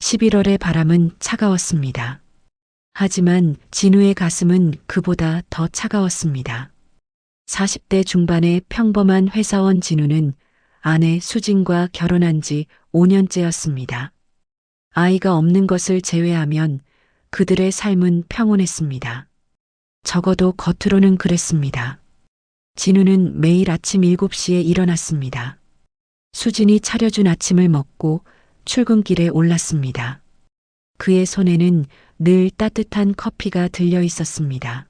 11월의 바람은 차가웠습니다. 하지만 진우의 가슴은 그보다 더 차가웠습니다. 40대 중반의 평범한 회사원 진우는 아내 수진과 결혼한 지 5년째였습니다. 아이가 없는 것을 제외하면 그들의 삶은 평온했습니다. 적어도 겉으로는 그랬습니다. 진우는 매일 아침 7시에 일어났습니다. 수진이 차려준 아침을 먹고 출근길에 올랐습니다. 그의 손에는 늘 따뜻한 커피가 들려 있었습니다.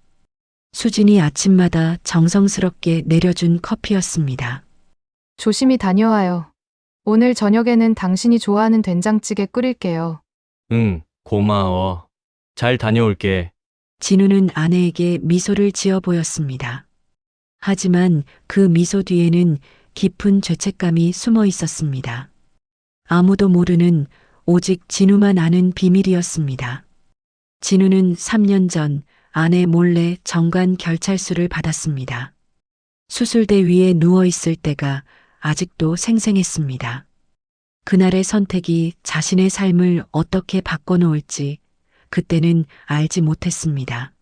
수진이 아침마다 정성스럽게 내려준 커피였습니다. 조심히 다녀와요. 오늘 저녁에는 당신이 좋아하는 된장찌개 끓일게요. 응, 고마워. 잘 다녀올게. 진우는 아내에게 미소를 지어 보였습니다. 하지만 그 미소 뒤에는 깊은 죄책감이 숨어 있었습니다. 아무도 모르는 오직 진우만 아는 비밀이었습니다. 진우는 3년 전 아내 몰래 정관 결찰수를 받았습니다. 수술대 위에 누워 있을 때가 아직도 생생했습니다. 그날의 선택이 자신의 삶을 어떻게 바꿔놓을지 그때는 알지 못했습니다.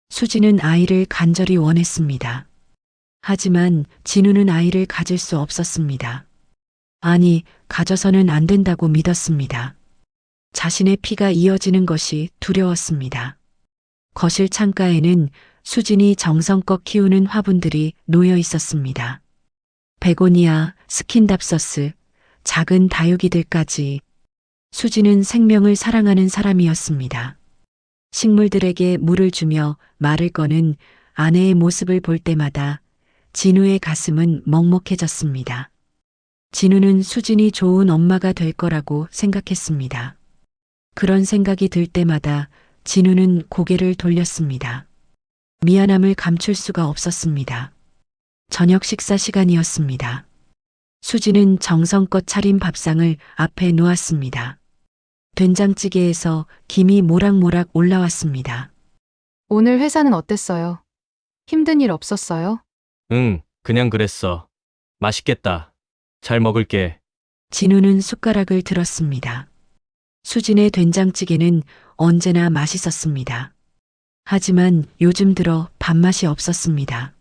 수지는 아이를 간절히 원했습니다. 하지만 진우는 아이를 가질 수 없었습니다. 아니, 가져서는 안 된다고 믿었습니다. 자신의 피가 이어지는 것이 두려웠습니다. 거실 창가에는 수진이 정성껏 키우는 화분들이 놓여 있었습니다. 베고니아, 스킨답서스, 작은 다육이들까지. 수진은 생명을 사랑하는 사람이었습니다. 식물들에게 물을 주며 말을 거는 아내의 모습을 볼 때마다 진우의 가슴은 먹먹해졌습니다. 진우는 수진이 좋은 엄마가 될 거라고 생각했습니다. 그런 생각이 들 때마다 진우는 고개를 돌렸습니다. 미안함을 감출 수가 없었습니다. 저녁 식사 시간이었습니다. 수진은 정성껏 차린 밥상을 앞에 놓았습니다. 된장찌개에서 김이 모락모락 올라왔습니다. 오늘 회사는 어땠어요? 힘든 일 없었어요? 응, 그냥 그랬어. 맛있겠다. 잘 먹을게. 진우는 숟가락을 들었습니다. 수진의 된장찌개는 언제나 맛있었습니다. 하지만 요즘 들어 밥맛이 없었습니다.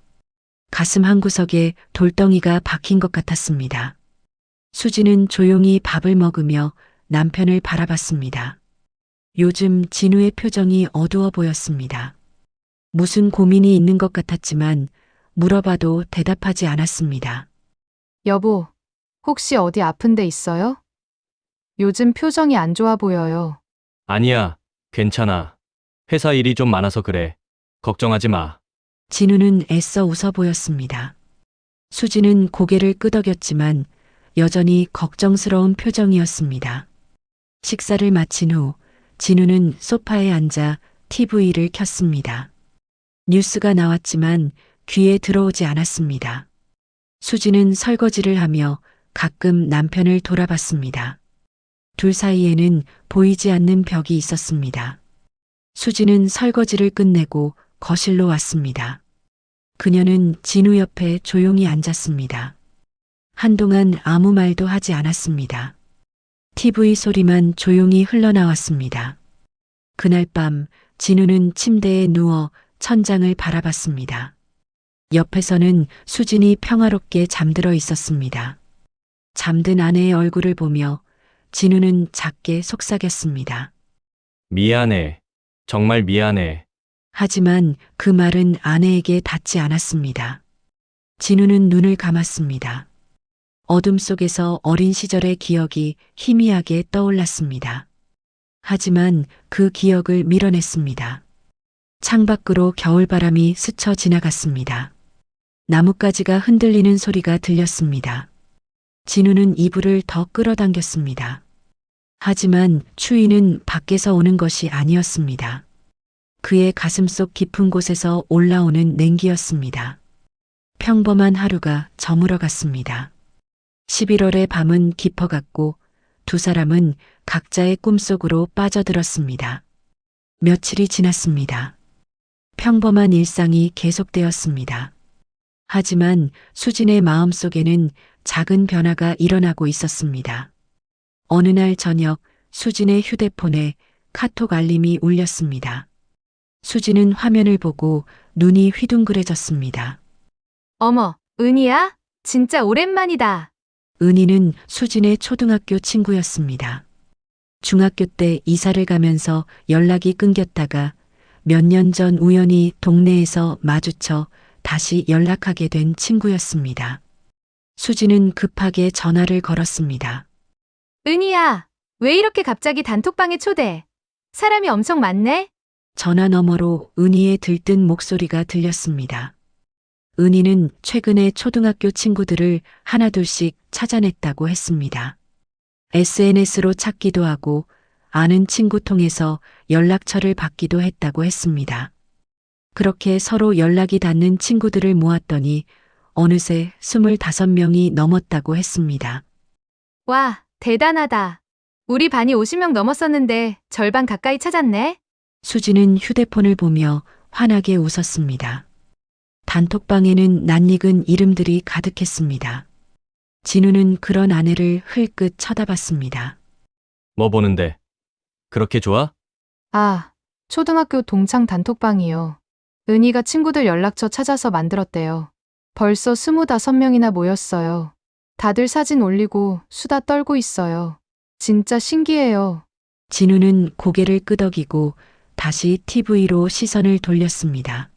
가슴 한구석에 돌덩이가 박힌 것 같았습니다. 수진은 조용히 밥을 먹으며 남편을 바라봤습니다. 요즘 진우의 표정이 어두워 보였습니다. 무슨 고민이 있는 것 같았지만 물어봐도 대답하지 않았습니다. 여보, 혹시 어디 아픈 데 있어요? 요즘 표정이 안 좋아 보여요. 아니야, 괜찮아. 회사 일이 좀 많아서 그래. 걱정하지 마. 진우는 애써 웃어 보였습니다. 수진은 고개를 끄덕였지만 여전히 걱정스러운 표정이었습니다. 식사를 마친 후 진우는 소파에 앉아 TV를 켰습니다. 뉴스가 나왔지만 귀에 들어오지 않았습니다. 수진은 설거지를 하며 가끔 남편을 돌아봤습니다. 둘 사이에는 보이지 않는 벽이 있었습니다. 수진은 설거지를 끝내고 거실로 왔습니다. 그녀는 진우 옆에 조용히 앉았습니다. 한동안 아무 말도 하지 않았습니다. TV 소리만 조용히 흘러나왔습니다. 그날 밤 진우는 침대에 누워 천장을 바라봤습니다. 옆에서는 수진이 평화롭게 잠들어 있었습니다. 잠든 아내의 얼굴을 보며 진우는 작게 속삭였습니다. 미안해. 정말 미안해. 하지만 그 말은 아내에게 닿지 않았습니다. 진우는 눈을 감았습니다. 어둠 속에서 어린 시절의 기억이 희미하게 떠올랐습니다. 하지만 그 기억을 밀어냈습니다. 창밖으로 겨울바람이 스쳐 지나갔습니다. 나뭇가지가 흔들리는 소리가 들렸습니다. 진우는 이불을 더 끌어당겼습니다. 하지만 추위는 밖에서 오는 것이 아니었습니다. 그의 가슴속 깊은 곳에서 올라오는 냉기였습니다. 평범한 하루가 저물어 갔습니다. 11월의 밤은 깊어갔고 두 사람은 각자의 꿈속으로 빠져들었습니다. 며칠이 지났습니다. 평범한 일상이 계속되었습니다. 하지만 수진의 마음속에는 작은 변화가 일어나고 있었습니다. 어느 날 저녁 수진의 휴대폰에 카톡 알림이 울렸습니다. 수진은 화면을 보고 눈이 휘둥그레졌습니다. 어머, 은희야? 진짜 오랜만이다. 은희는 수진의 초등학교 친구였습니다. 중학교 때 이사를 가면서 연락이 끊겼다가 몇 년 전 우연히 동네에서 마주쳐 다시 연락하게 된 친구였습니다. 수진은 급하게 전화를 걸었습니다. 은희야, 왜 이렇게 갑자기 단톡방에 초대? 사람이 엄청 많네? 전화 너머로 은희의 들뜬 목소리가 들렸습니다. 은희는 최근에 초등학교 친구들을 하나둘씩 찾아냈다고 했습니다. SNS로 찾기도 하고 아는 친구 통해서 연락처를 받기도 했다고 했습니다. 그렇게 서로 연락이 닿는 친구들을 모았더니 어느새 25명이 넘었다고 했습니다. 와, 대단하다. 우리 반이 50명 넘었었는데 절반 가까이 찾았네? 수지는 휴대폰을 보며 환하게 웃었습니다. 단톡방에는 낯익은 이름들이 가득했습니다. 진우는 그런 아내를 흘끗 쳐다봤습니다. 뭐 보는데? 그렇게 좋아? 아, 초등학교 동창 단톡방이요. 은희가 친구들 연락처 찾아서 만들었대요. 벌써 25명이나 모였어요. 다들 사진 올리고 수다 떨고 있어요. 진짜 신기해요. 진우는 고개를 끄덕이고 다시 TV로 시선을 돌렸습니다.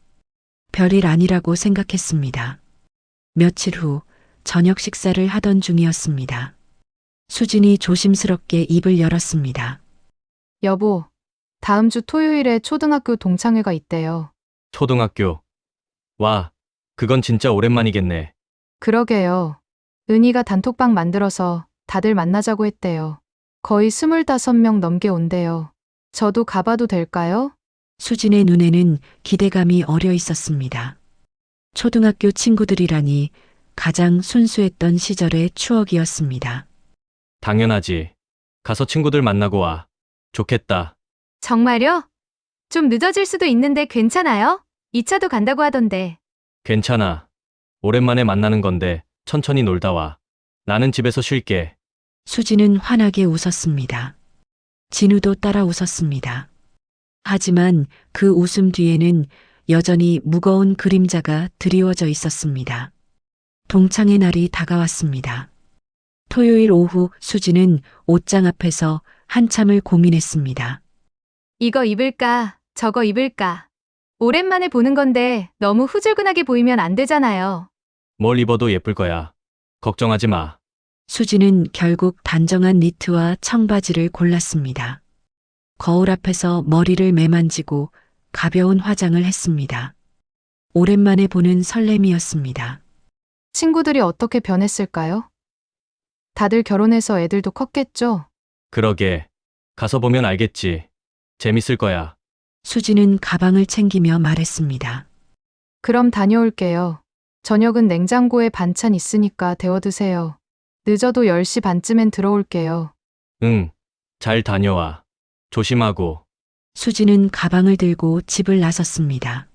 별일 아니라고 생각했습니다. 며칠 후 저녁 식사를 하던 중이었습니다. 수진이 조심스럽게 입을 열었습니다. 여보, 다음 주 토요일에 초등학교 동창회가 있대요. 초등학교. 와, 그건 진짜 오랜만이겠네. 그러게요. 은희가 단톡방 만들어서 다들 만나자고 했대요. 거의 25명 넘게 온대요. 저도 가봐도 될까요? 수진의 눈에는 기대감이 어려 있었습니다. 초등학교 친구들이라니 가장 순수했던 시절의 추억이었습니다. 당연하지. 가서 친구들 만나고 와. 좋겠다. 정말요? 좀 늦어질 수도 있는데 괜찮아요? 2차도 간다고 하던데. 괜찮아. 오랜만에 만나는 건데 천천히 놀다 와. 나는 집에서 쉴게. 수지는 환하게 웃었습니다. 진우도 따라 웃었습니다. 하지만 그 웃음 뒤에는 여전히 무거운 그림자가 드리워져 있었습니다. 동창의 날이 다가왔습니다. 토요일 오후 수지는 옷장 앞에서 한참을 고민했습니다. 이거 입을까? 저거 입을까? 오랜만에 보는 건데 너무 후줄근하게 보이면 안 되잖아요. 뭘 입어도 예쁠 거야. 걱정하지 마. 수지는 결국 단정한 니트와 청바지를 골랐습니다. 거울 앞에서 머리를 매만지고 가벼운 화장을 했습니다. 오랜만에 보는 설렘이었습니다. 친구들이 어떻게 변했을까요? 다들 결혼해서 애들도 컸겠죠? 그러게. 가서 보면 알겠지. 재밌을 거야. 수지는 가방을 챙기며 말했습니다. 그럼 다녀올게요. 저녁은 냉장고에 반찬 있으니까 데워 드세요. 늦어도 10시 반쯤엔 들어올게요. 응. 잘 다녀와. 조심하고. 수지는 가방을 들고 집을 나섰습니다.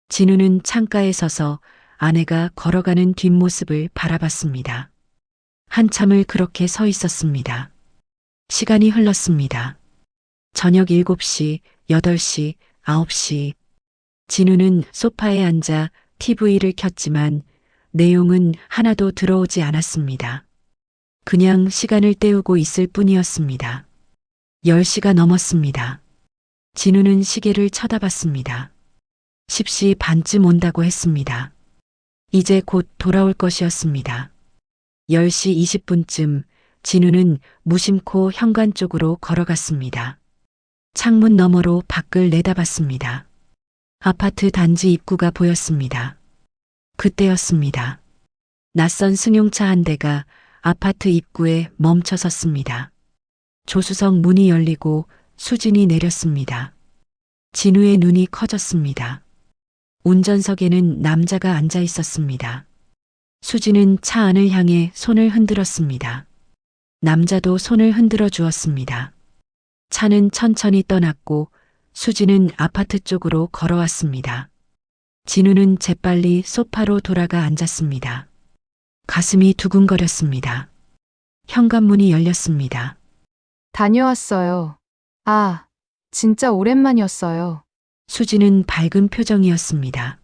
진우는 창가에 서서 아내가 걸어가는 뒷모습을 바라봤습니다. 한참을 그렇게 서 있었습니다. 시간이 흘렀습니다. 저녁 7시, 8시, 9시. 진우는 소파에 앉아 TV를 켰지만 내용은 하나도 들어오지 않았습니다. 그냥 시간을 때우고 있을 뿐이었습니다. 10시가 넘었습니다. 진우는 시계를 쳐다봤습니다. 10시 반쯤 온다고 했습니다. 이제 곧 돌아올 것이었습니다. 10시 20분쯤 진우는 무심코 현관 쪽으로 걸어갔습니다. 창문 너머로 밖을 내다봤습니다. 아파트 단지 입구가 보였습니다. 그때였습니다. 낯선 승용차 한 대가 아파트 입구에 멈춰 섰습니다. 조수석 문이 열리고 수진이 내렸습니다. 진우의 눈이 커졌습니다. 운전석에는 남자가 앉아 있었습니다. 수진은 차 안을 향해 손을 흔들었습니다. 남자도 손을 흔들어 주었습니다. 차는 천천히 떠났고 수진은 아파트 쪽으로 걸어왔습니다. 진우는 재빨리 소파로 돌아가 앉았습니다. 가슴이 두근거렸습니다. 현관문이 열렸습니다. 다녀왔어요. 아, 진짜 오랜만이었어요. 수지는 밝은 표정이었습니다.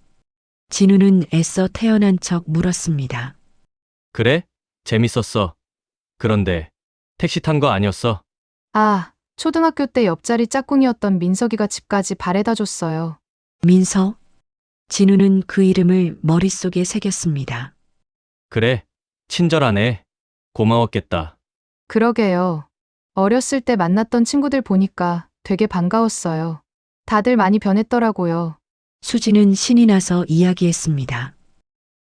진우는 애써 태어난 척 물었습니다. 그래? 재밌었어. 그런데 택시 탄 거 아니었어? 아, 초등학교 때 옆자리 짝꿍이었던 민석이가 집까지 바래다 줬어요. 민서? 진우는 그 이름을 머릿속에 새겼습니다. 그래. 친절하네. 고마웠겠다. 그러게요. 어렸을 때 만났던 친구들 보니까 되게 반가웠어요. 다들 많이 변했더라고요. 수지는 신이 나서 이야기했습니다.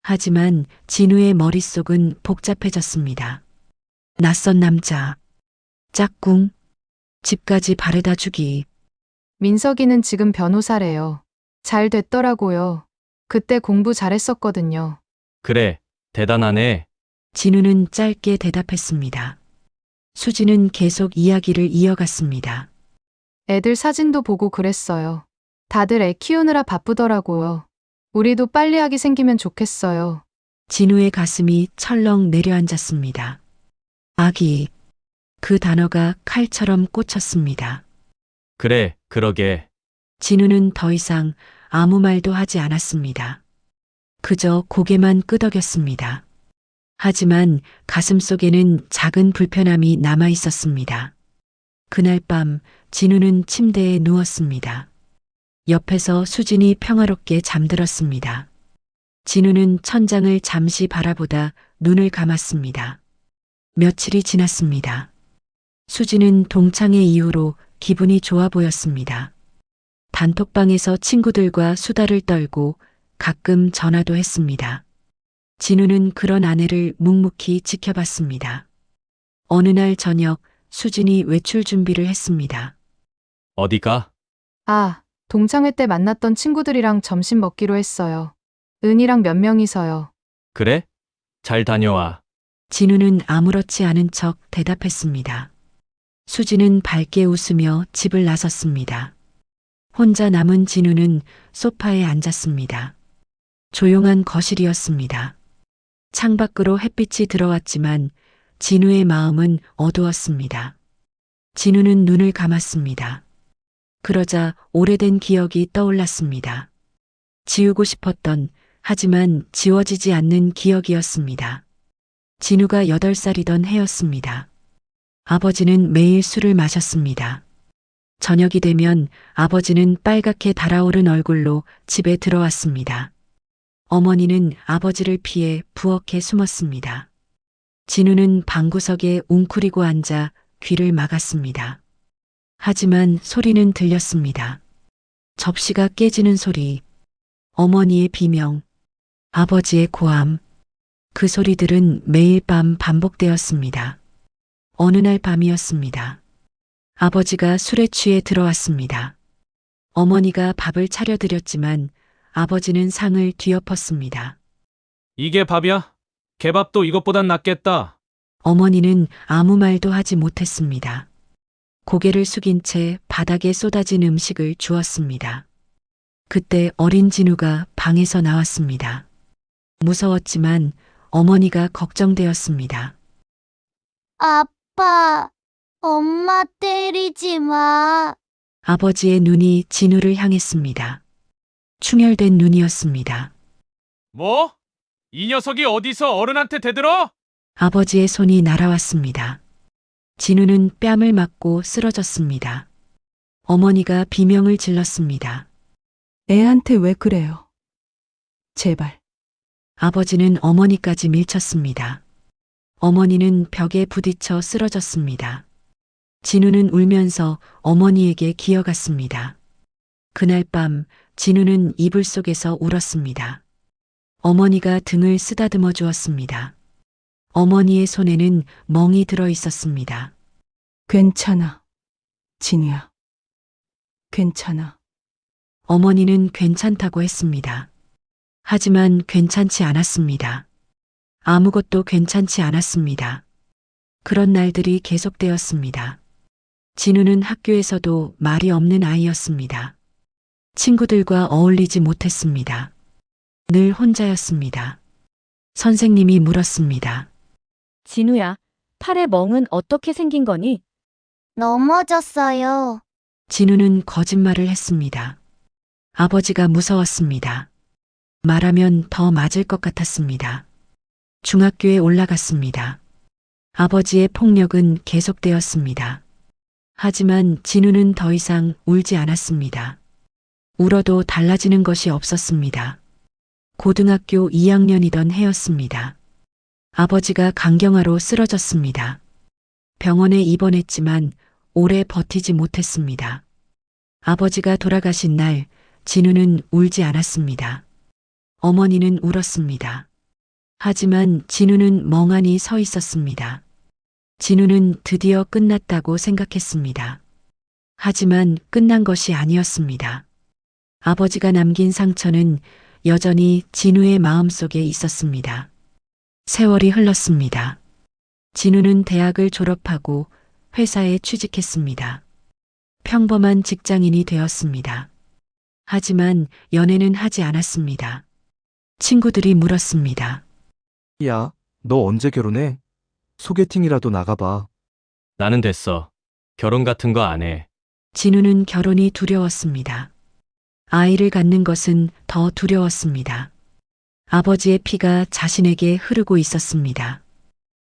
하지만 진우의 머릿속은 복잡해졌습니다. 낯선 남자, 짝꿍, 집까지 바래다 주기. 민석이는 지금 변호사래요. 잘 됐더라고요. 그때 공부 잘했었거든요. 그래. 대단하네. 진우는 짧게 대답했습니다. 수지는 계속 이야기를 이어갔습니다. 애들 사진도 보고 그랬어요. 다들 애 키우느라 바쁘더라고요. 우리도 빨리 아기 생기면 좋겠어요. 진우의 가슴이 철렁 내려앉았습니다. 아기. 그 단어가 칼처럼 꽂혔습니다. 그래, 그러게. 진우는 더 이상 아무 말도 하지 않았습니다. 그저 고개만 끄덕였습니다. 하지만 가슴 속에는 작은 불편함이 남아 있었습니다. 그날 밤 진우는 침대에 누웠습니다. 옆에서 수진이 평화롭게 잠들었습니다. 진우는 천장을 잠시 바라보다 눈을 감았습니다. 며칠이 지났습니다. 수지는 동창회 이후로 기분이 좋아 보였습니다. 단톡방에서 친구들과 수다를 떨고 가끔 전화도 했습니다. 진우는 그런 아내를 묵묵히 지켜봤습니다. 어느 날 저녁 수진이 외출 준비를 했습니다. 어디가? 아, 동창회 때 만났던 친구들이랑 점심 먹기로 했어요. 은이랑 몇 명이서요. 그래? 잘 다녀와. 진우는 아무렇지 않은 척 대답했습니다. 수지는 밝게 웃으며 집을 나섰습니다. 혼자 남은 진우는 소파에 앉았습니다. 조용한 거실이었습니다. 창밖으로 햇빛이 들어왔지만 진우의 마음은 어두웠습니다. 진우는 눈을 감았습니다. 그러자 오래된 기억이 떠올랐습니다. 지우고 싶었던 하지만 지워지지 않는 기억이었습니다. 진우가 8살이던 해였습니다. 아버지는 매일 술을 마셨습니다. 저녁이 되면 아버지는 빨갛게 달아오른 얼굴로 집에 들어왔습니다. 어머니는 아버지를 피해 부엌에 숨었습니다. 진우는 방구석에 웅크리고 앉아 귀를 막았습니다. 하지만 소리는 들렸습니다. 접시가 깨지는 소리, 어머니의 비명, 아버지의 고함. 그 소리들은 매일 밤 반복되었습니다. 어느 날 밤이었습니다. 아버지가 술에 취해 들어왔습니다. 어머니가 밥을 차려드렸지만 아버지는 상을 뒤엎었습니다. 이게 밥이야? 개밥도 이것보단 낫겠다. 어머니는 아무 말도 하지 못했습니다. 고개를 숙인 채 바닥에 쏟아진 음식을 주었습니다. 그때 어린 진우가 방에서 나왔습니다. 무서웠지만 어머니가 걱정되었습니다. 아빠, 엄마 때리지 마. 아버지의 눈이 진우를 향했습니다. 충혈된 눈이었습니다. 뭐? 이 녀석이 어디서 어른한테 대들어? 아버지의 손이 날아왔습니다. 진우는 뺨을 맞고 쓰러졌습니다. 어머니가 비명을 질렀습니다. 애한테 왜 그래요? 제발. 아버지는 어머니까지 밀쳤습니다. 어머니는 벽에 부딪혀 쓰러졌습니다. 진우는 울면서 어머니에게 기어갔습니다. 그날 밤 진우는 이불 속에서 울었습니다. 어머니가 등을 쓰다듬어 주었습니다. 어머니의 손에는 멍이 들어 있었습니다. 괜찮아. 진우야. 괜찮아. 어머니는 괜찮다고 했습니다. 하지만 괜찮지 않았습니다. 아무것도 괜찮지 않았습니다. 그런 날들이 계속되었습니다. 진우는 학교에서도 말이 없는 아이였습니다. 친구들과 어울리지 못했습니다. 늘 혼자였습니다. 선생님이 물었습니다. 진우야, 팔의 멍은 어떻게 생긴 거니? 넘어졌어요. 진우는 거짓말을 했습니다. 아버지가 무서웠습니다. 말하면 더 맞을 것 같았습니다. 중학교에 올라갔습니다. 아버지의 폭력은 계속되었습니다. 하지만 진우는 더 이상 울지 않았습니다. 울어도 달라지는 것이 없었습니다. 고등학교 2학년이던 해였습니다. 아버지가 간경화로 쓰러졌습니다. 병원에 입원했지만 오래 버티지 못했습니다. 아버지가 돌아가신 날 진우는 울지 않았습니다. 어머니는 울었습니다. 하지만 진우는 멍하니 서 있었습니다. 진우는 드디어 끝났다고 생각했습니다. 하지만 끝난 것이 아니었습니다. 아버지가 남긴 상처는 여전히 진우의 마음속에 있었습니다. 세월이 흘렀습니다. 진우는 대학을 졸업하고 회사에 취직했습니다. 평범한 직장인이 되었습니다. 하지만 연애는 하지 않았습니다. 친구들이 물었습니다. 야, 너 언제 결혼해? 소개팅이라도 나가봐. 나는 됐어. 결혼 같은 거 안 해. 진우는 결혼이 두려웠습니다. 아이를 갖는 것은 더 두려웠습니다. 아버지의 피가 자신에게 흐르고 있었습니다.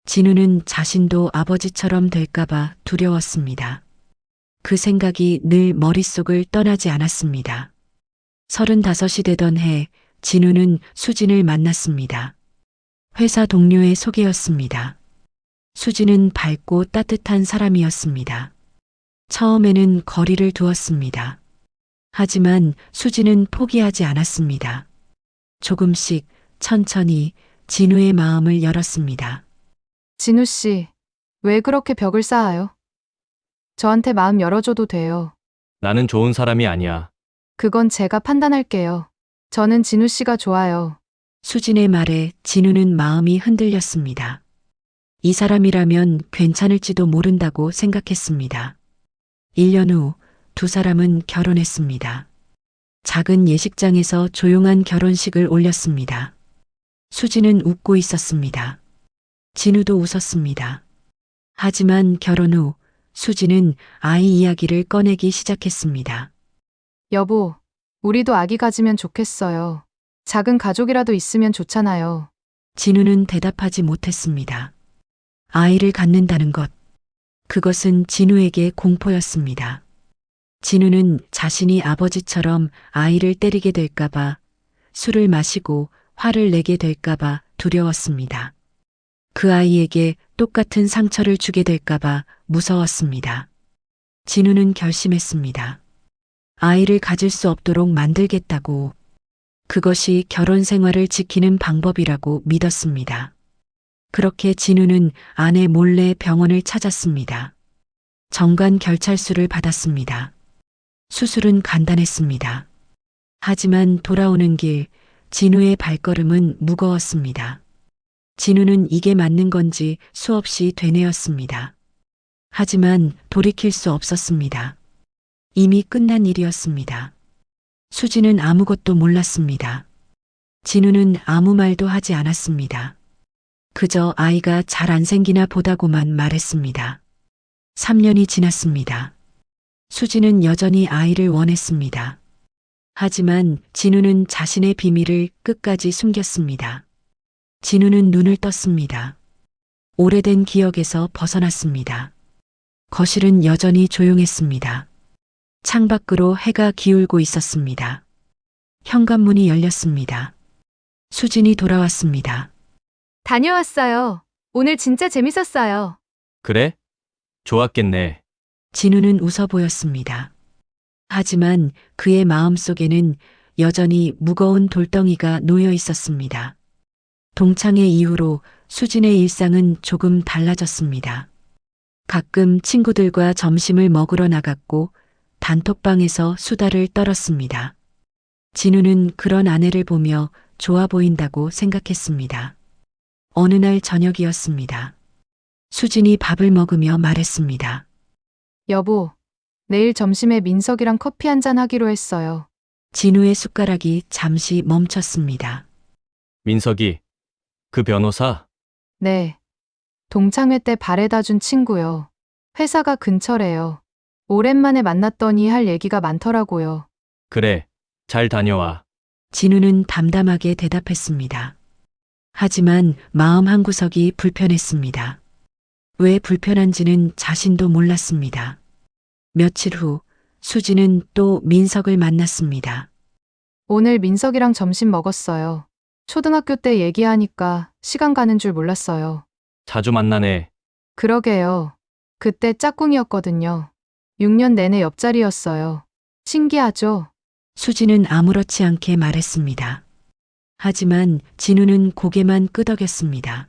진우는 자신도 아버지처럼 될까봐 두려웠습니다. 그 생각이 늘 머릿속을 떠나지 않았습니다. 35이 되던 해 진우는 수진을 만났습니다. 회사 동료의 소개였습니다. 수진은 밝고 따뜻한 사람이었습니다. 처음에는 거리를 두었습니다. 하지만 수진은 포기하지 않았습니다. 조금씩 천천히 진우의 마음을 열었습니다. 진우 씨, 왜 그렇게 벽을 쌓아요? 저한테 마음 열어줘도 돼요. 나는 좋은 사람이 아니야. 그건 제가 판단할게요. 저는 진우 씨가 좋아요. 수진의 말에 진우는 마음이 흔들렸습니다. 이 사람이라면 괜찮을지도 모른다고 생각했습니다. 1년 후 두 사람은 결혼했습니다. 작은 예식장에서 조용한 결혼식을 올렸습니다. 수진은 웃고 있었습니다. 진우도 웃었습니다. 하지만 결혼 후 수진은 아이 이야기를 꺼내기 시작했습니다. 여보, 우리도 아기 가지면 좋겠어요. 작은 가족이라도 있으면 좋잖아요. 진우는 대답하지 못했습니다. 아이를 갖는다는 것, 그것은 진우에게 공포였습니다. 진우는 자신이 아버지처럼 아이를 때리게 될까봐, 술을 마시고 화를 내게 될까봐 두려웠습니다. 그 아이에게 똑같은 상처를 주게 될까봐 무서웠습니다. 진우는 결심했습니다. 아이를 가질 수 없도록 만들겠다고. 그것이 결혼 생활을 지키는 방법이라고 믿었습니다. 그렇게 진우는 아내 몰래 병원을 찾았습니다. 정관 결찰수를 받았습니다. 수술은 간단했습니다. 하지만 돌아오는 길 진우의 발걸음은 무거웠습니다. 진우는 이게 맞는 건지 수없이 되뇌었습니다. 하지만 돌이킬 수 없었습니다. 이미 끝난 일이었습니다. 수진은 아무것도 몰랐습니다. 진우는 아무 말도 하지 않았습니다. 그저 아이가 잘 안 생기나 보다고만 말했습니다. 3년이 지났습니다. 수진은 여전히 아이를 원했습니다. 하지만 진우는 자신의 비밀을 끝까지 숨겼습니다. 진우는 눈을 떴습니다. 오래된 기억에서 벗어났습니다. 거실은 여전히 조용했습니다. 창밖으로 해가 기울고 있었습니다. 현관문이 열렸습니다. 수진이 돌아왔습니다. 다녀왔어요. 오늘 진짜 재밌었어요. 그래? 좋았겠네. 진우는 웃어 보였습니다. 하지만 그의 마음속에는 여전히 무거운 돌덩이가 놓여 있었습니다. 동창회 이후로 수진의 일상은 조금 달라졌습니다. 가끔 친구들과 점심을 먹으러 나갔고 단톡방에서 수다를 떨었습니다. 진우는 그런 아내를 보며 좋아 보인다고 생각했습니다. 어느 날 저녁이었습니다. 수진이 밥을 먹으며 말했습니다. 여보, 내일 점심에 민석이랑 커피 한잔 하기로 했어요. 진우의 숟가락이 잠시 멈췄습니다. 민석이, 그 변호사? 네. 동창회 때 바래다 준 친구요. 회사가 근처래요. 오랜만에 만났더니 할 얘기가 많더라고요. 그래, 잘 다녀와. 진우는 담담하게 대답했습니다. 하지만 마음 한구석이 불편했습니다. 왜 불편한지는 자신도 몰랐습니다. 며칠 후 수지는 또 민석을 만났습니다. 오늘 민석이랑 점심 먹었어요. 초등학교 때 얘기하니까 시간 가는 줄 몰랐어요. 자주 만나네. 그러게요. 그때 짝꿍이었거든요. 6년 내내 옆자리였어요. 신기하죠? 수지는 아무렇지 않게 말했습니다. 하지만 진우는 고개만 끄덕였습니다.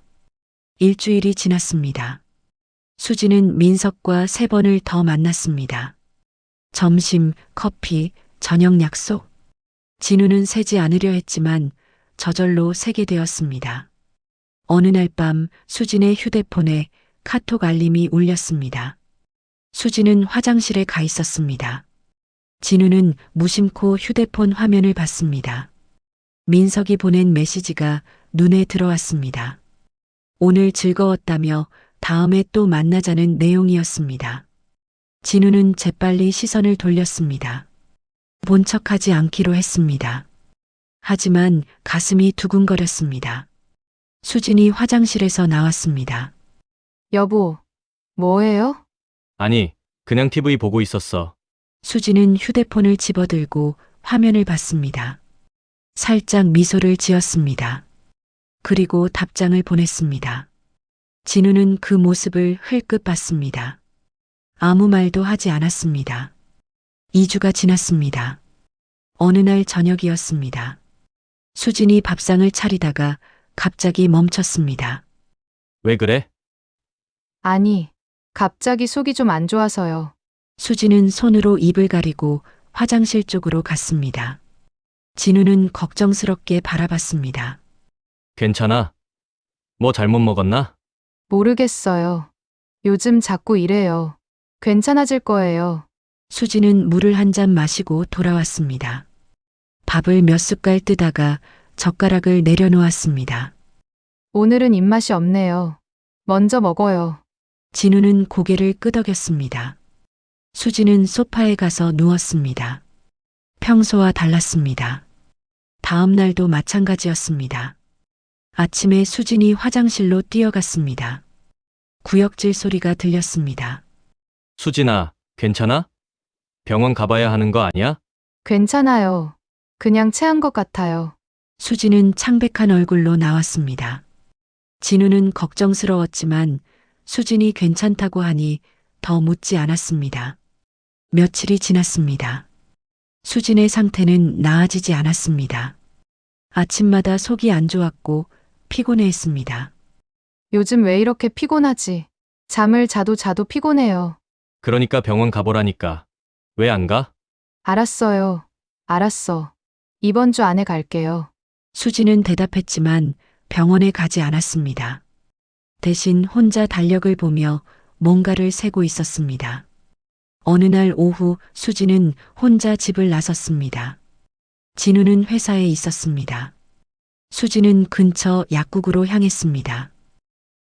일주일이 지났습니다. 수지는 민석과 3번을 더 만났습니다. 점심, 커피, 저녁 약속. 진우는 세지 않으려 했지만 저절로 세게 되었습니다. 어느 날 밤 수진의 휴대폰에 카톡 알림이 울렸습니다. 수지는 화장실에 가 있었습니다. 진우는 무심코 휴대폰 화면을 봤습니다. 민석이 보낸 메시지가 눈에 들어왔습니다. 오늘 즐거웠다며 다음에 또 만나자는 내용이었습니다. 진우는 재빨리 시선을 돌렸습니다. 본 척하지 않기로 했습니다. 하지만 가슴이 두근거렸습니다. 수진이 화장실에서 나왔습니다. 여보, 뭐해요? 아니, 그냥 TV 보고 있었어. 수지는 휴대폰을 집어들고 화면을 봤습니다. 살짝 미소를 지었습니다. 그리고 답장을 보냈습니다. 진우는 그 모습을 흘끗 봤습니다. 아무 말도 하지 않았습니다. 2주가 지났습니다. 어느 날 저녁이었습니다. 수진이 밥상을 차리다가 갑자기 멈췄습니다. 왜 그래? 아니, 갑자기 속이 좀 안 좋아서요. 수지는 손으로 입을 가리고 화장실 쪽으로 갔습니다. 진우는 걱정스럽게 바라봤습니다. 괜찮아? 뭐 잘못 먹었나? 모르겠어요. 요즘 자꾸 이래요. 괜찮아질 거예요. 수지는 물을 한 잔 마시고 돌아왔습니다. 밥을 몇 숟갈 뜨다가 젓가락을 내려놓았습니다. 오늘은 입맛이 없네요. 먼저 먹어요. 진우는 고개를 끄덕였습니다. 수지는 소파에 가서 누웠습니다. 평소와 달랐습니다. 다음 날도 마찬가지였습니다. 아침에 수진이 화장실로 뛰어갔습니다. 구역질 소리가 들렸습니다. 수진아, 괜찮아? 병원 가봐야 하는 거 아니야? 괜찮아요. 그냥 체한 것 같아요. 수지는 창백한 얼굴로 나왔습니다. 진우는 걱정스러웠지만 수진이 괜찮다고 하니 더 묻지 않았습니다. 며칠이 지났습니다. 수진의 상태는 나아지지 않았습니다. 아침마다 속이 안 좋았고 피곤해했습니다. 요즘 왜 이렇게 피곤하지? 잠을 자도 피곤해요. 그러니까 병원 가보라니까. 왜 안 가? 알았어요. 알았어. 이번 주 안에 갈게요. 수지는 대답했지만 병원에 가지 않았습니다. 대신 혼자 달력을 보며 뭔가를 세고 있었습니다. 어느 날 오후 수지는 혼자 집을 나섰습니다. 진우는 회사에 있었습니다. 수지는 근처 약국으로 향했습니다.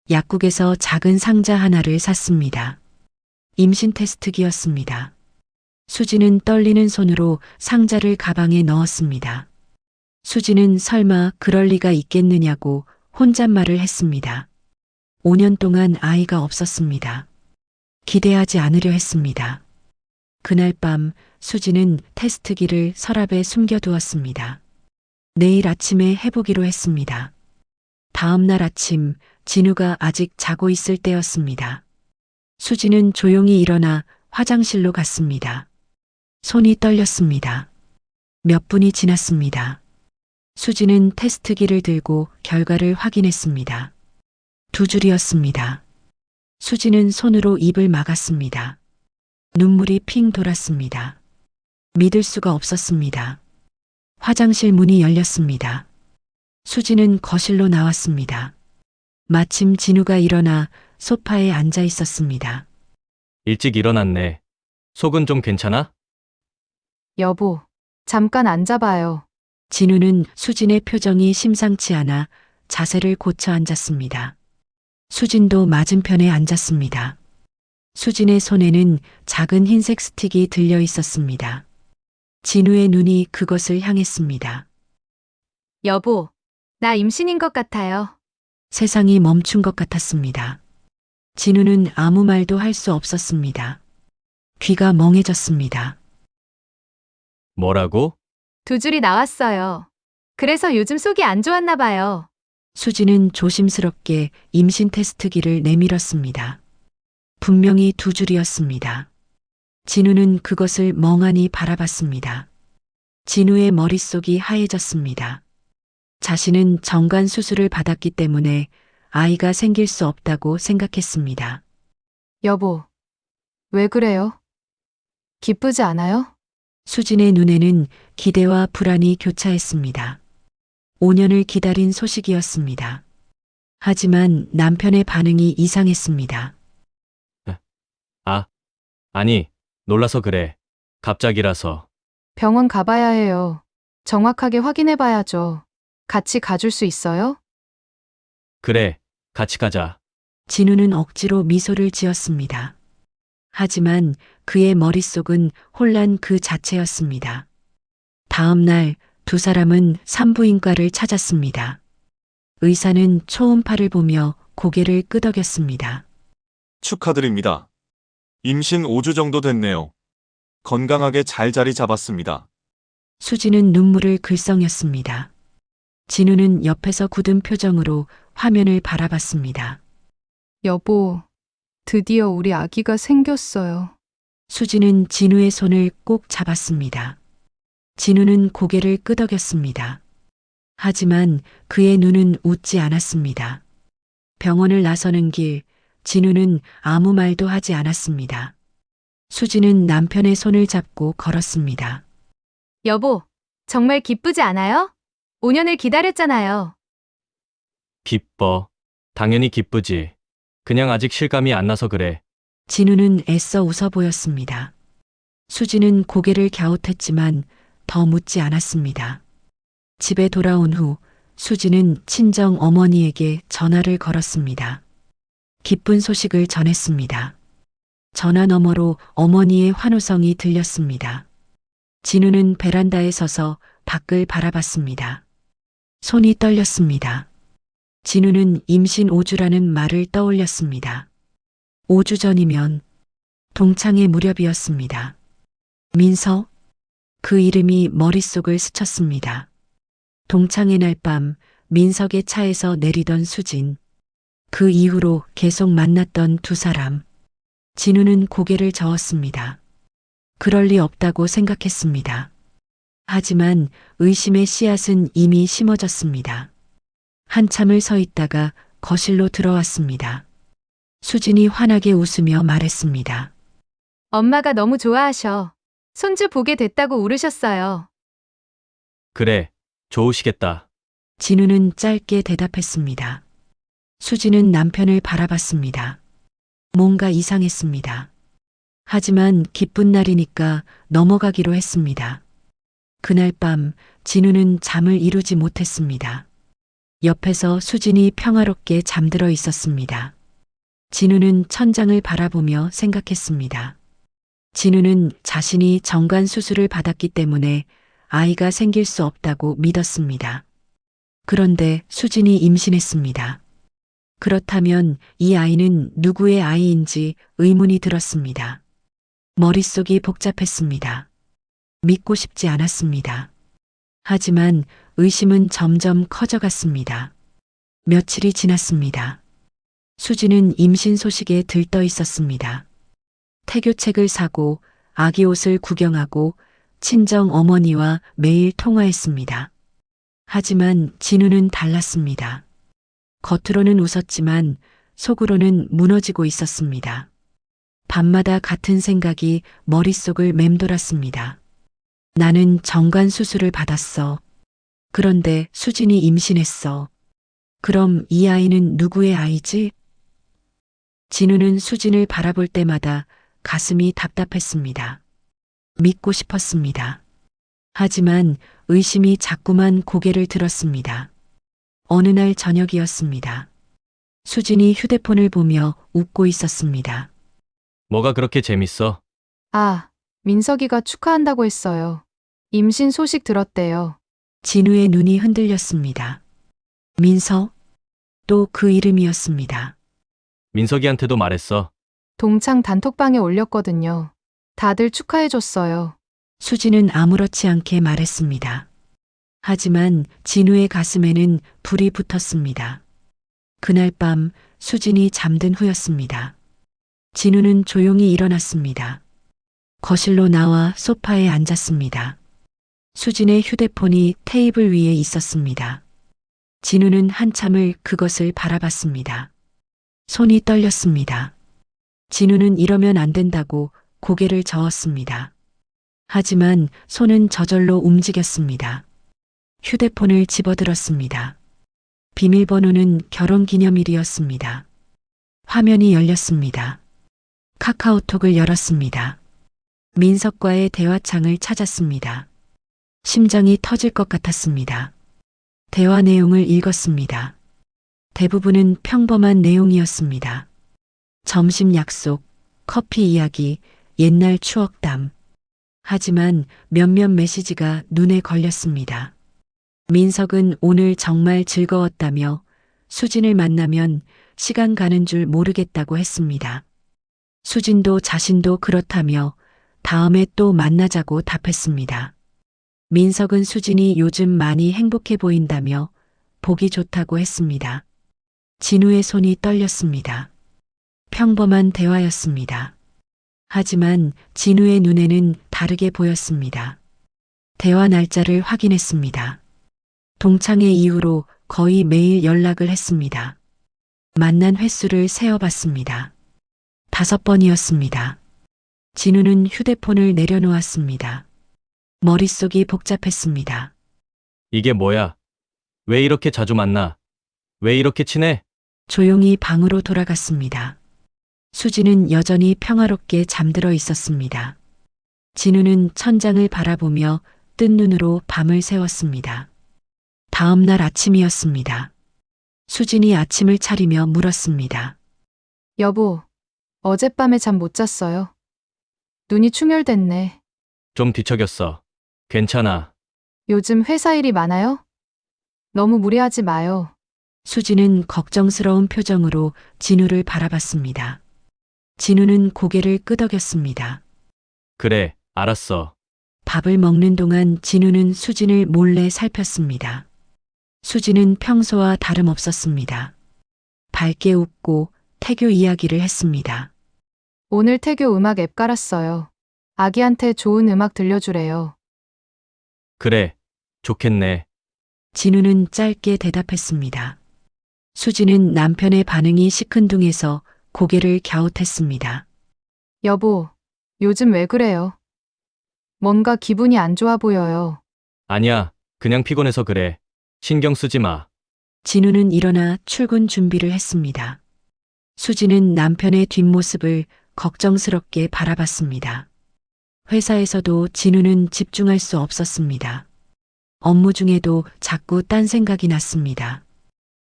약국에서 작은 상자 하나를 샀습니다. 임신 테스트기였습니다. 수지는 떨리는 손으로 상자를 가방에 넣었습니다. 수지는 설마 그럴 리가 있겠느냐고 혼잣말을 했습니다. 5년 동안 아이가 없었습니다. 기대하지 않으려 했습니다. 그날 밤 수지는 테스트기를 서랍에 숨겨두었습니다. 내일 아침에 해보기로 했습니다. 다음 날 아침 진우가 아직 자고 있을 때였습니다. 수지는 조용히 일어나 화장실로 갔습니다. 손이 떨렸습니다. 몇 분이 지났습니다. 수지는 테스트기를 들고 결과를 확인했습니다. 2줄이었습니다. 수지는 손으로 입을 막았습니다. 눈물이 핑 돌았습니다. 믿을 수가 없었습니다. 화장실 문이 열렸습니다. 수지는 거실로 나왔습니다. 마침 진우가 일어나 소파에 앉아 있었습니다. 일찍 일어났네. 속은 좀 괜찮아? 여보, 잠깐 앉아봐요. 진우는 수진의 표정이 심상치 않아 자세를 고쳐 앉았습니다. 수진도 맞은편에 앉았습니다. 수진의 손에는 작은 흰색 스틱이 들려 있었습니다. 진우의 눈이 그것을 향했습니다. 여보, 나 임신인 것 같아요. 세상이 멈춘 것 같았습니다. 진우는 아무 말도 할 수 없었습니다. 귀가 멍해졌습니다. 뭐라고? 두 줄이 나왔어요. 그래서 요즘 속이 안 좋았나 봐요. 수진은 조심스럽게 임신 테스트기를 내밀었습니다. 분명히 두 줄이었습니다. 진우는 그것을 멍하니 바라봤습니다. 진우의 머릿속이 하얘졌습니다. 자신은 정관 수술을 받았기 때문에 아이가 생길 수 없다고 생각했습니다. 여보, 왜 그래요? 기쁘지 않아요? 수진의 눈에는 기대와 불안이 교차했습니다. 5년을 기다린 소식이었습니다. 하지만 남편의 반응이 이상했습니다. 아니, 놀라서 그래. 갑자기라서. 병원 가봐야 해요. 정확하게 확인해 봐야죠. 같이 가줄 수 있어요? 그래, 같이 가자. 진우는 억지로 미소를 지었습니다. 하지만 그의 머릿속은 혼란 그 자체였습니다. 다음 날 두 사람은 산부인과를 찾았습니다. 의사는 초음파를 보며 고개를 끄덕였습니다. 축하드립니다. 임신 5주 정도 됐네요. 건강하게 잘 자리 잡았습니다. 수지는 눈물을 글썽였습니다. 진우는 옆에서 굳은 표정으로 화면을 바라봤습니다. 여보, 드디어 우리 아기가 생겼어요. 수지는 진우의 손을 꼭 잡았습니다. 진우는 고개를 끄덕였습니다. 하지만 그의 눈은 웃지 않았습니다. 병원을 나서는 길, 진우는 아무 말도 하지 않았습니다. 수지는 남편의 손을 잡고 걸었습니다. 여보, 정말 기쁘지 않아요? 5년을 기다렸잖아요. 기뻐. 당연히 기쁘지. 그냥 아직 실감이 안 나서 그래. 진우는 애써 웃어 보였습니다. 수지는 고개를 갸웃했지만 더 묻지 않았습니다. 집에 돌아온 후 수지는 친정 어머니에게 전화를 걸었습니다. 기쁜 소식을 전했습니다. 전화 너머로 어머니의 환호성이 들렸습니다. 진우는 베란다에 서서 밖을 바라봤습니다. 손이 떨렸습니다. 진우는 임신 5주라는 말을 떠올렸습니다. 5주 전이면 동창의 무렵이었습니다. 민서? 그 이름이 머릿속을 스쳤습니다. 동창의 날 밤 민석의 차에서 내리던 수진. 그 이후로 계속 만났던 두 사람. 진우는 고개를 저었습니다. 그럴 리 없다고 생각했습니다. 하지만 의심의 씨앗은 이미 심어졌습니다. 한참을 서 있다가 거실로 들어왔습니다. 수진이 환하게 웃으며 말했습니다. 엄마가 너무 좋아하셔. 손주 보게 됐다고 울으셨어요. 그래, 좋으시겠다. 진우는 짧게 대답했습니다. 수진은 남편을 바라봤습니다. 뭔가 이상했습니다. 하지만 기쁜 날이니까 넘어가기로 했습니다. 그날 밤 진우는 잠을 이루지 못했습니다. 옆에서 수진이 평화롭게 잠들어 있었습니다. 진우는 천장을 바라보며 생각했습니다. 진우는 자신이 정관 수술을 받았기 때문에 아이가 생길 수 없다고 믿었습니다. 그런데 수진이 임신했습니다. 그렇다면 이 아이는 누구의 아이인지 의문이 들었습니다. 머릿속이 복잡했습니다. 믿고 싶지 않았습니다. 하지만 의심은 점점 커져갔습니다. 며칠이 지났습니다. 수지는 임신 소식에 들떠 있었습니다. 태교책을 사고 아기 옷을 구경하고 친정 어머니와 매일 통화했습니다. 하지만 진우는 달랐습니다. 겉으로는 웃었지만 속으로는 무너지고 있었습니다. 밤마다 같은 생각이 머릿속을 맴돌았습니다. 나는 정관 수술을 받았어. 그런데 수진이 임신했어. 그럼 이 아이는 누구의 아이지? 진우는 수진을 바라볼 때마다 가슴이 답답했습니다. 믿고 싶었습니다. 하지만 의심이 자꾸만 고개를 들었습니다. 어느 날 저녁이었습니다. 수진이 휴대폰을 보며 웃고 있었습니다. 뭐가 그렇게 재밌어? 아, 민석이가 축하한다고 했어요. 임신 소식 들었대요. 진우의 눈이 흔들렸습니다. 민서? 또 그 이름이었습니다. 민석이한테도 말했어. 동창 단톡방에 올렸거든요. 다들 축하해줬어요. 수지는 아무렇지 않게 말했습니다. 하지만 진우의 가슴에는 불이 붙었습니다. 그날 밤 수진이 잠든 후였습니다. 진우는 조용히 일어났습니다. 거실로 나와 소파에 앉았습니다. 수진의 휴대폰이 테이블 위에 있었습니다. 진우는 한참을 그것을 바라봤습니다. 손이 떨렸습니다. 진우는 이러면 안 된다고 고개를 저었습니다. 하지만 손은 저절로 움직였습니다. 휴대폰을 집어들었습니다. 비밀번호는 결혼기념일이었습니다. 화면이 열렸습니다. 카카오톡을 열었습니다. 민석과의 대화창을 찾았습니다. 심장이 터질 것 같았습니다. 대화 내용을 읽었습니다. 대부분은 평범한 내용이었습니다. 점심 약속, 커피 이야기, 옛날 추억담. 하지만 몇몇 메시지가 눈에 걸렸습니다. 민석은 오늘 정말 즐거웠다며 수진을 만나면 시간 가는 줄 모르겠다고 했습니다. 수진도 자신도 그렇다며 다음에 또 만나자고 답했습니다. 민석은 수진이 요즘 많이 행복해 보인다며 보기 좋다고 했습니다. 진우의 손이 떨렸습니다. 평범한 대화였습니다. 하지만 진우의 눈에는 다르게 보였습니다. 대화 날짜를 확인했습니다. 동창회 이후로 거의 매일 연락을 했습니다. 만난 횟수를 세어봤습니다. 5번이었습니다. 진우는 휴대폰을 내려놓았습니다. 머릿속이 복잡했습니다. 이게 뭐야? 왜 이렇게 자주 만나? 왜 이렇게 친해? 조용히 방으로 돌아갔습니다. 수지는 여전히 평화롭게 잠들어 있었습니다. 진우는 천장을 바라보며 뜬 눈으로 밤을 새웠습니다. 다음 날 아침이었습니다. 수진이 아침을 차리며 물었습니다. 여보, 어젯밤에 잠 못 잤어요. 눈이 충혈됐네. 좀 뒤척였어. 괜찮아. 요즘 회사 일이 많아요? 너무 무리하지 마요. 수지는 걱정스러운 표정으로 진우를 바라봤습니다. 진우는 고개를 끄덕였습니다. 그래, 알았어. 밥을 먹는 동안 진우는 수진을 몰래 살폈습니다. 수진은 평소와 다름없었습니다. 밝게 웃고 태교 이야기를 했습니다. 오늘 태교 음악 앱 깔았어요. 아기한테 좋은 음악 들려주래요. 그래, 좋겠네. 진우는 짧게 대답했습니다. 수지는 남편의 반응이 시큰둥해서 고개를 갸웃했습니다. 여보, 요즘 왜 그래요? 뭔가 기분이 안 좋아 보여요. 아니야, 그냥 피곤해서 그래. 신경 쓰지 마. 진우는 일어나 출근 준비를 했습니다. 수지는 남편의 뒷모습을 걱정스럽게 바라봤습니다. 회사에서도 진우는 집중할 수 없었습니다. 업무 중에도 자꾸 딴 생각이 났습니다.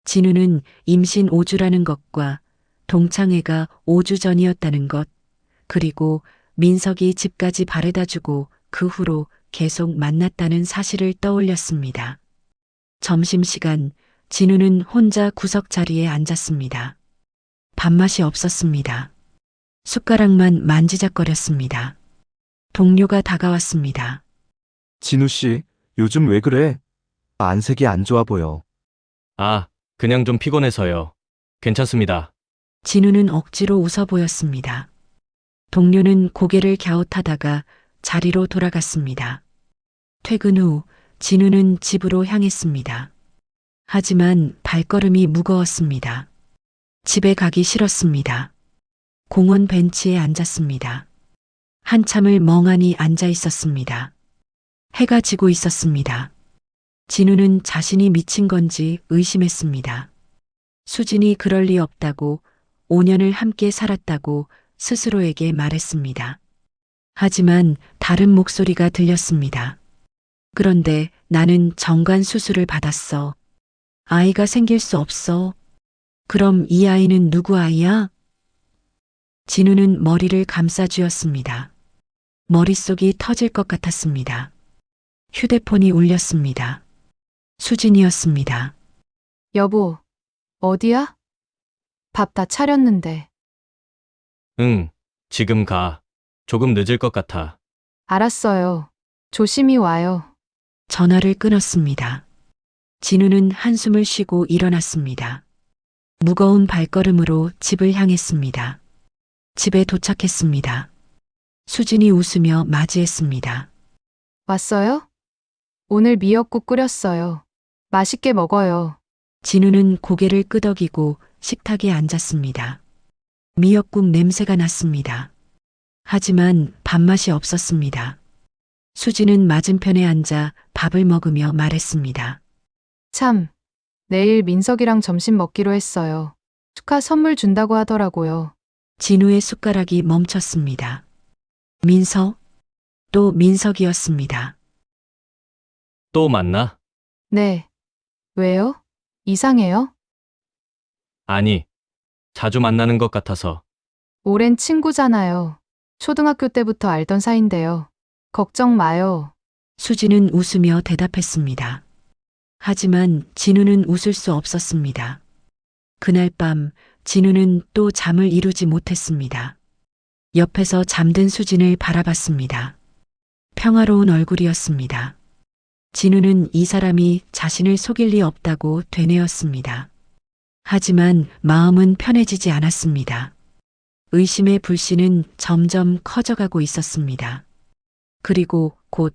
진우는 임신 5주라는 것과 동창회가 5주 전이었다는 것, 그리고 민석이 집까지 바래다주고 그 후로 계속 만났다는 사실을 떠올렸습니다. 점심시간 진우는 혼자 구석 자리에 앉았습니다. 밥맛이 없었습니다. 숟가락만 만지작거렸습니다. 동료가 다가왔습니다. 진우 씨, 요즘 왜 그래? 안색이 안 좋아 보여. 아, 그냥 좀 피곤해서요. 괜찮습니다. 진우는 억지로 웃어 보였습니다. 동료는 고개를 갸웃하다가 자리로 돌아갔습니다. 퇴근 후 진우는 집으로 향했습니다. 하지만 발걸음이 무거웠습니다. 집에 가기 싫었습니다. 공원 벤치에 앉았습니다. 한참을 멍하니 앉아 있었습니다. 해가 지고 있었습니다. 진우는 자신이 미친 건지 의심했습니다. 수진이 그럴 리 없다고 5년을 함께 살았다고 스스로에게 말했습니다. 하지만 다른 목소리가 들렸습니다. 그런데 나는 정관 수술을 받았어. 아이가 생길 수 없어. 그럼 이 아이는 누구 아이야? 진우는 머리를 감싸 쥐었습니다. 머릿속이 터질 것 같았습니다. 휴대폰이 울렸습니다. 수진이었습니다. 여보, 어디야? 밥 다 차렸는데. 응, 지금 가. 조금 늦을 것 같아. 알았어요. 조심히 와요. 전화를 끊었습니다. 진우는 한숨을 쉬고 일어났습니다. 무거운 발걸음으로 집을 향했습니다. 집에 도착했습니다. 수진이 웃으며 맞이했습니다. 왔어요? 오늘 미역국 끓였어요. 맛있게 먹어요. 진우는 고개를 끄덕이고 식탁에 앉았습니다. 미역국 냄새가 났습니다. 하지만 밥맛이 없었습니다. 수진은 맞은편에 앉아 밥을 먹으며 말했습니다. 참, 내일 민석이랑 점심 먹기로 했어요. 축하 선물 준다고 하더라고요. 진우의 숟가락이 멈췄습니다. 민석? 또 민석이었습니다. 또 만나? 네. 왜요? 이상해요? 아니, 자주 만나는 것 같아서. 오랜 친구잖아요. 초등학교 때부터 알던 사이인데요. 걱정 마요. 수진은 웃으며 대답했습니다. 하지만 진우는 웃을 수 없었습니다. 그날 밤 진우는 또 잠을 이루지 못했습니다. 옆에서 잠든 수진을 바라봤습니다. 평화로운 얼굴이었습니다. 진우는 이 사람이 자신을 속일 리 없다고 되뇌었습니다. 하지만 마음은 편해지지 않았습니다. 의심의 불씨는 점점 커져가고 있었습니다. 그리고 곧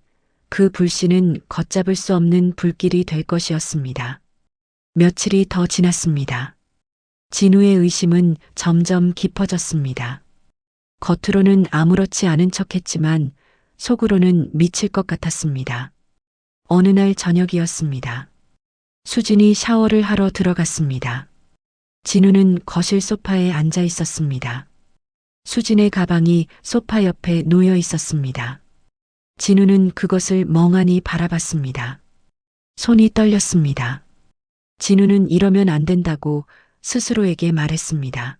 그 불씨는 걷잡을 수 없는 불길이 될 것이었습니다. 며칠이 더 지났습니다. 진우의 의심은 점점 깊어졌습니다. 겉으로는 아무렇지 않은 척했지만 속으로는 미칠 것 같았습니다. 어느 날 저녁이었습니다. 수진이 샤워를 하러 들어갔습니다. 진우는 거실 소파에 앉아 있었습니다. 수진의 가방이 소파 옆에 놓여 있었습니다. 진우는 그것을 멍하니 바라봤습니다. 손이 떨렸습니다. 진우는 이러면 안 된다고 스스로에게 말했습니다.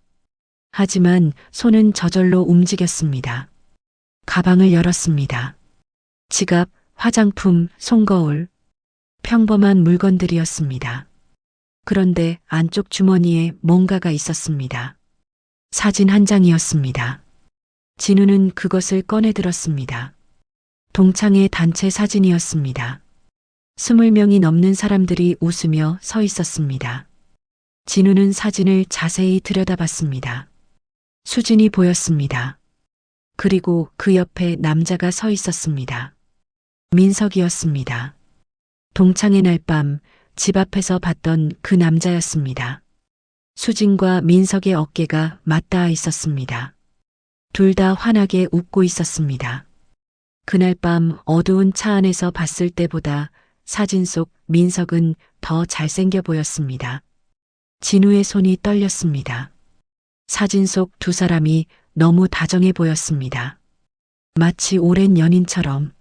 하지만 손은 저절로 움직였습니다. 가방을 열었습니다. 지갑, 화장품, 손거울, 평범한 물건들이었습니다. 그런데 안쪽 주머니에 뭔가가 있었습니다. 사진 한 장이었습니다. 진우는 그것을 꺼내 들었습니다. 동창회 단체 사진이었습니다. 20명이 넘는 사람들이 웃으며 서 있었습니다. 진우는 사진을 자세히 들여다봤습니다. 수진이 보였습니다. 그리고 그 옆에 남자가 서 있었습니다. 민석이었습니다. 동창회 날 밤 집 앞에서 봤던 그 남자였습니다. 수진과 민석의 어깨가 맞닿아 있었습니다. 둘 다 환하게 웃고 있었습니다. 그날 밤 어두운 차 안에서 봤을 때보다 사진 속 민석은 더 잘생겨 보였습니다. 진우의 손이 떨렸습니다. 사진 속 두 사람이 너무 다정해 보였습니다. 마치 오랜 연인처럼.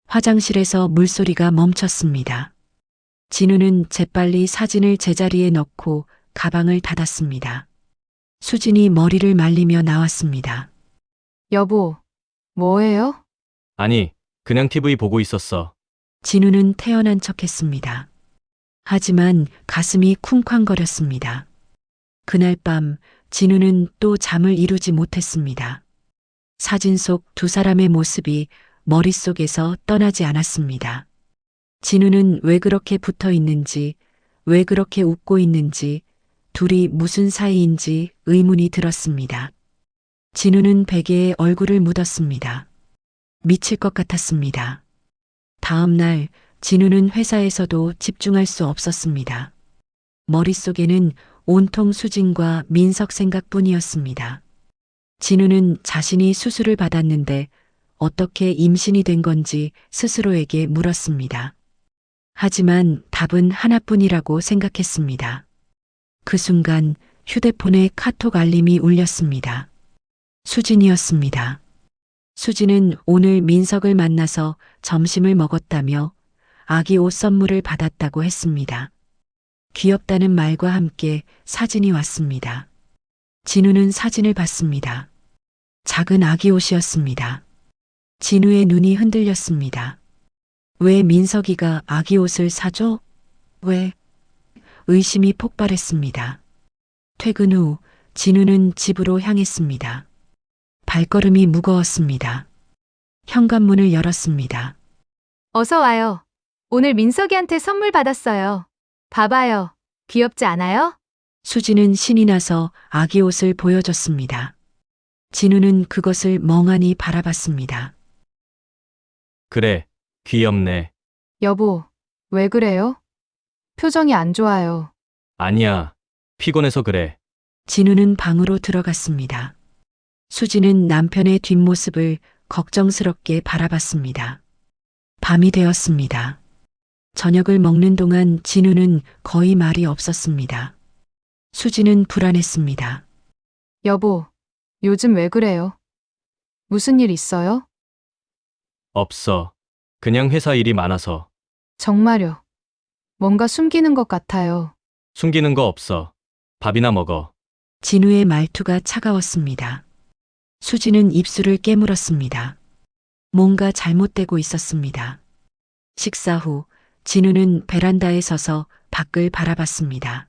화장실에서 물소리가 멈췄습니다. 진우는 재빨리 사진을 제자리에 넣고 가방을 닫았습니다. 수진이 머리를 말리며 나왔습니다. 여보, 뭐해요? 아니, 그냥 TV 보고 있었어. 진우는 태연한 척했습니다. 하지만 가슴이 쿵쾅거렸습니다. 그날 밤 진우는 또 잠을 이루지 못했습니다. 사진 속 두 사람의 모습이 머릿속에서 떠나지 않았습니다. 진우는 왜 그렇게 붙어 있는지, 왜 그렇게 웃고 있는지, 둘이 무슨 사이인지 의문이 들었습니다. 진우는 베개에 얼굴을 묻었습니다. 미칠 것 같았습니다. 다음 날 진우는 회사에서도 집중할 수 없었습니다. 머릿속에는 온통 수진과 민석 생각뿐이었습니다. 진우는 자신이 수술을 받았는데 어떻게 임신이 된 건지 스스로에게 물었습니다. 하지만 답은 하나뿐이라고 생각했습니다. 그 순간 휴대폰에 카톡 알림이 울렸습니다. 수진이었습니다. 수진은 오늘 민석을 만나서 점심을 먹었다며 아기 옷 선물을 받았다고 했습니다. 귀엽다는 말과 함께 사진이 왔습니다. 진우는 사진을 봤습니다. 작은 아기 옷이었습니다. 진우의 눈이 흔들렸습니다. 왜 민석이가 아기 옷을 사줘? 왜? 의심이 폭발했습니다. 퇴근 후 진우는 집으로 향했습니다. 발걸음이 무거웠습니다. 현관문을 열었습니다. 어서 와요. 오늘 민석이한테 선물 받았어요. 봐봐요. 귀엽지 않아요? 수지는 신이 나서 아기 옷을 보여줬습니다. 진우는 그것을 멍하니 바라봤습니다. 그래, 귀엽네. 여보, 왜 그래요? 표정이 안 좋아요. 아니야, 피곤해서 그래. 진우는 방으로 들어갔습니다. 수지는 남편의 뒷모습을 걱정스럽게 바라봤습니다. 밤이 되었습니다. 저녁을 먹는 동안 진우는 거의 말이 없었습니다. 수지는 불안했습니다. 여보, 요즘 왜 그래요? 무슨 일 있어요? 없어. 그냥 회사 일이 많아서. 정말요. 뭔가 숨기는 것 같아요. 숨기는 거 없어. 밥이나 먹어. 진우의 말투가 차가웠습니다. 수지는 입술을 깨물었습니다. 뭔가 잘못되고 있었습니다. 식사 후 진우는 베란다에 서서 밖을 바라봤습니다.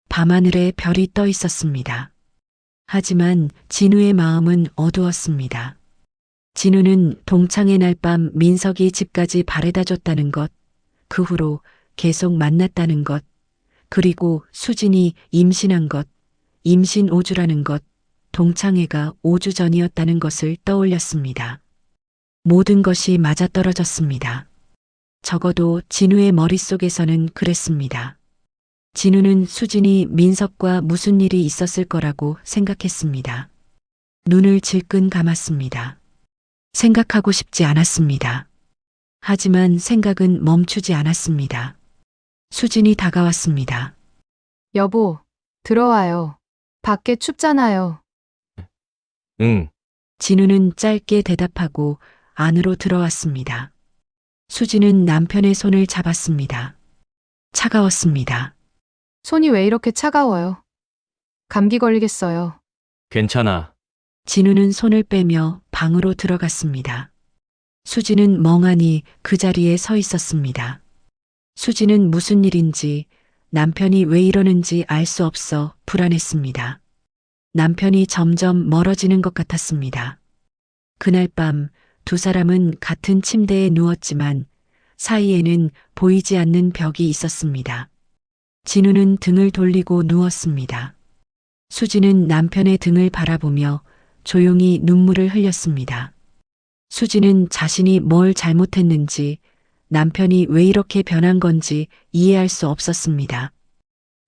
밤하늘에 별이 떠 있었습니다. 하지만 진우의 마음은 어두웠습니다. 진우는 동창의 날 밤 민석이 집까지 바래다 줬다는 것, 그 후로 계속 만났다는 것, 그리고 수진이 임신한 것, 임신 5주라는 것, 동창회가 5주 전이었다는 것을 떠올렸습니다. 모든 것이 맞아떨어졌습니다. 적어도 진우의 머릿속에서는 그랬습니다. 진우는 수진이 민석과 무슨 일이 있었을 거라고 생각했습니다. 눈을 질끈 감았습니다. 생각하고 싶지 않았습니다. 하지만 생각은 멈추지 않았습니다. 수진이 다가왔습니다. 여보, 들어와요. 밖에 춥잖아요. 응, 진우는 짧게 대답하고 안으로 들어왔습니다. 수진은 남편의 손을 잡았습니다. 차가웠습니다. 손이 왜 이렇게 차가워요? 감기 걸리겠어요. 괜찮아. 진우는 손을 빼며 방으로 들어갔습니다. 수지는 멍하니 그 자리에 서 있었습니다. 수지는 무슨 일인지 남편이 왜 이러는지 알 수 없어 불안했습니다. 남편이 점점 멀어지는 것 같았습니다. 그날 밤 두 사람은 같은 침대에 누웠지만 사이에는 보이지 않는 벽이 있었습니다. 진우는 등을 돌리고 누웠습니다. 수지는 남편의 등을 바라보며 조용히 눈물을 흘렸습니다. 수지는 자신이 뭘 잘못했는지 남편이 왜 이렇게 변한 건지 이해할 수 없었습니다.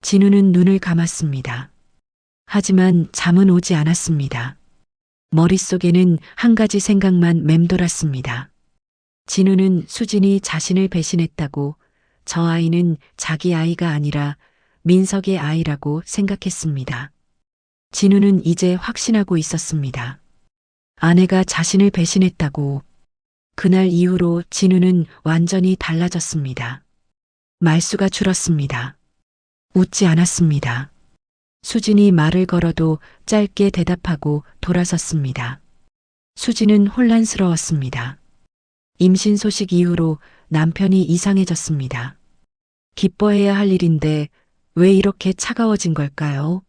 진우는 눈을 감았습니다. 하지만 잠은 오지 않았습니다. 머릿속에는 한 가지 생각만 맴돌았습니다. 진우는 수진이 자신을 배신했다고 저 아이는 자기 아이가 아니라 민석의 아이라고 생각했습니다. 진우는 이제 확신하고 있었습니다. 아내가 자신을 배신했다고. 그날 이후로 진우는 완전히 달라졌습니다. 말수가 줄었습니다. 웃지 않았습니다. 수진이 말을 걸어도 짧게 대답하고 돌아섰습니다. 수진은 혼란스러웠습니다. 임신 소식 이후로 남편이 이상해졌습니다. 기뻐해야 할 일인데 왜 이렇게 차가워진 걸까요?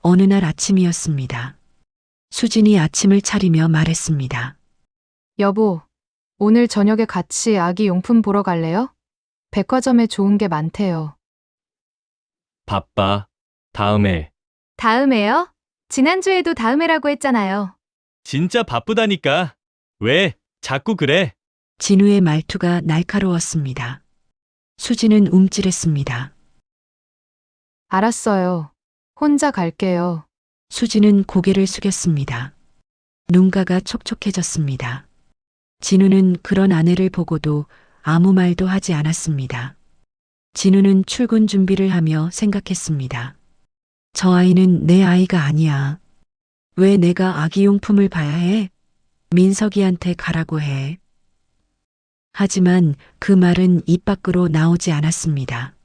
어느 날 아침이었습니다. 수진이 아침을 차리며 말했습니다. 여보, 오늘 저녁에 같이 아기 용품 보러 갈래요? 백화점에 좋은 게 많대요. 바빠. 다음에. 다음에요? 지난주에도 다음에라고 했잖아요. 진짜 바쁘다니까. 왜 자꾸 그래? 진우의 말투가 날카로웠습니다. 수진은 움찔했습니다. 알았어요. 혼자 갈게요. 수진은 고개를 숙였습니다. 눈가가 촉촉해졌습니다. 진우는 그런 아내를 보고도 아무 말도 하지 않았습니다. 진우는 출근 준비를 하며 생각했습니다. 저 아이는 내 아이가 아니야. 왜 내가 아기용품을 봐야 해? 민석이한테 가라고 해. 하지만 그 말은 입 밖으로 나오지 않았습니다.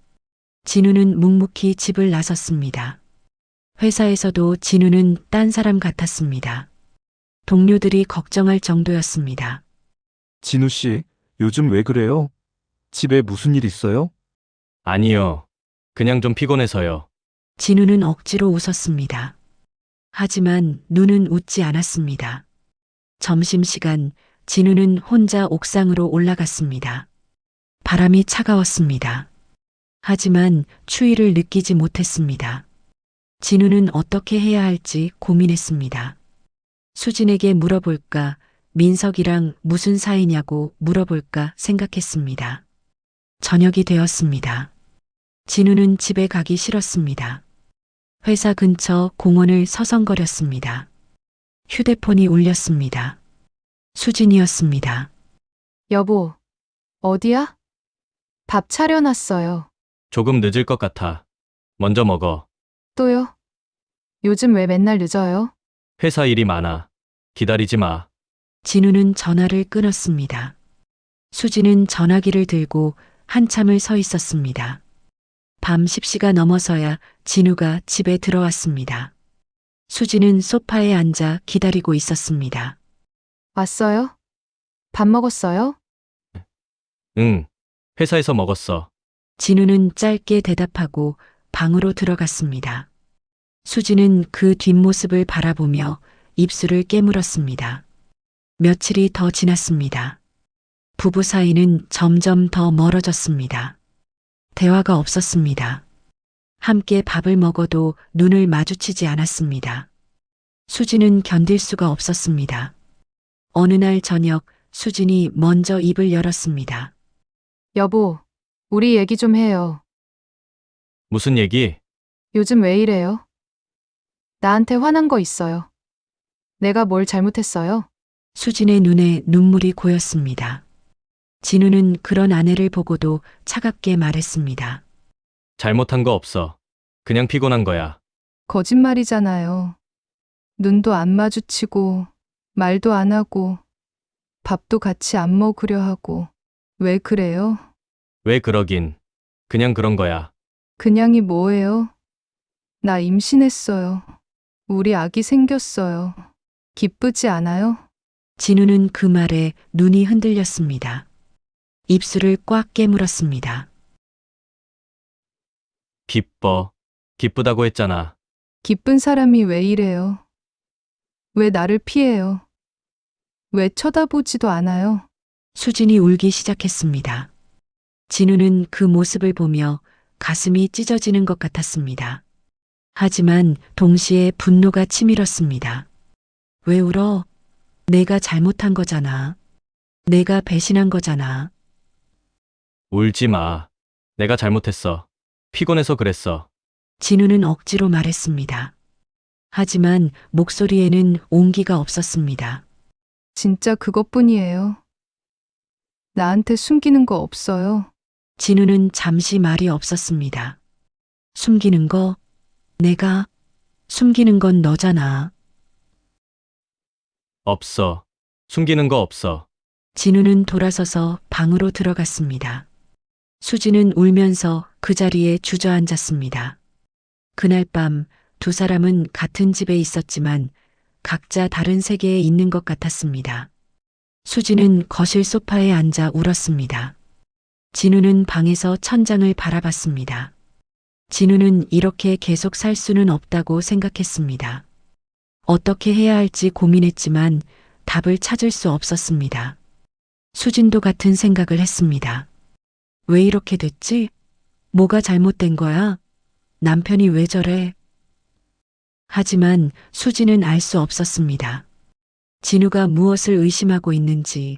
진우는 묵묵히 집을 나섰습니다. 회사에서도 진우는 딴 사람 같았습니다. 동료들이 걱정할 정도였습니다. 진우 씨, 요즘 왜 그래요? 집에 무슨 일 있어요? 아니요. 그냥 좀 피곤해서요. 진우는 억지로 웃었습니다. 하지만 눈은 웃지 않았습니다. 점심시간 진우는 혼자 옥상으로 올라갔습니다. 바람이 차가웠습니다. 하지만 추위를 느끼지 못했습니다. 진우는 어떻게 해야 할지 고민했습니다. 수진에게 물어볼까, 민석이랑 무슨 사이냐고 물어볼까 생각했습니다. 저녁이 되었습니다. 진우는 집에 가기 싫었습니다. 회사 근처 공원을 서성거렸습니다. 휴대폰이 울렸습니다. 수진이었습니다. 여보, 어디야? 밥 차려놨어요. 조금 늦을 것 같아. 먼저 먹어. 또요? 요즘 왜 맨날 늦어요? 회사 일이 많아. 기다리지 마. 진우는 전화를 끊었습니다. 수진은 전화기를 들고 한참을 서 있었습니다. 밤 10시가 넘어서야 진우가 집에 들어왔습니다. 수진은 소파에 앉아 기다리고 있었습니다. 왔어요? 밥 먹었어요? 응. 회사에서 먹었어. 진우는 짧게 대답하고 방으로 들어갔습니다. 수진은 그 뒷모습을 바라보며 입술을 깨물었습니다. 며칠이 더 지났습니다. 부부 사이는 점점 더 멀어졌습니다. 대화가 없었습니다. 함께 밥을 먹어도 눈을 마주치지 않았습니다. 수진은 견딜 수가 없었습니다. 어느 날 저녁 수진이 먼저 입을 열었습니다. 여보, 우리 얘기 좀 해요. 무슨 얘기? 요즘 왜 이래요? 나한테 화난 거 있어요. 내가 뭘 잘못했어요? 수진의 눈에 눈물이 고였습니다. 진우는 그런 아내를 보고도 차갑게 말했습니다. 잘못한 거 없어. 그냥 피곤한 거야. 거짓말이잖아요. 눈도 안 마주치고, 말도 안 하고, 밥도 같이 안 먹으려 하고. 왜 그래요? 왜 그러긴. 그냥 그런 거야. 그냥이 뭐예요? 나 임신했어요. 우리 아기 생겼어요. 기쁘지 않아요? 진우는 그 말에 눈이 흔들렸습니다. 입술을 꽉 깨물었습니다. 기뻐. 기쁘다고 했잖아. 기쁜 사람이 왜 이래요? 왜 나를 피해요? 왜 쳐다보지도 않아요? 수진이 울기 시작했습니다. 진우는 그 모습을 보며 가슴이 찢어지는 것 같았습니다. 하지만 동시에 분노가 치밀었습니다. 왜 울어? 내가 잘못한 거잖아. 내가 배신한 거잖아. 울지 마. 내가 잘못했어. 피곤해서 그랬어. 진우는 억지로 말했습니다. 하지만 목소리에는 온기가 없었습니다. 진짜 그것뿐이에요. 나한테 숨기는 거 없어요. 진우는 잠시 말이 없었습니다. 숨기는 거? 내가? 숨기는 건 너잖아. 없어. 숨기는 거 없어. 진우는 돌아서서 방으로 들어갔습니다. 수지는 울면서 그 자리에 주저앉았습니다. 그날 밤 두 사람은 같은 집에 있었지만 각자 다른 세계에 있는 것 같았습니다. 수지는 거실 소파에 앉아 울었습니다. 진우는 방에서 천장을 바라봤습니다. 진우는 이렇게 계속 살 수는 없다고 생각했습니다. 어떻게 해야 할지 고민했지만 답을 찾을 수 없었습니다. 수진도 같은 생각을 했습니다. 왜 이렇게 됐지? 뭐가 잘못된 거야? 남편이 왜 저래? 하지만 수진은 알 수 없었습니다. 진우가 무엇을 의심하고 있는지,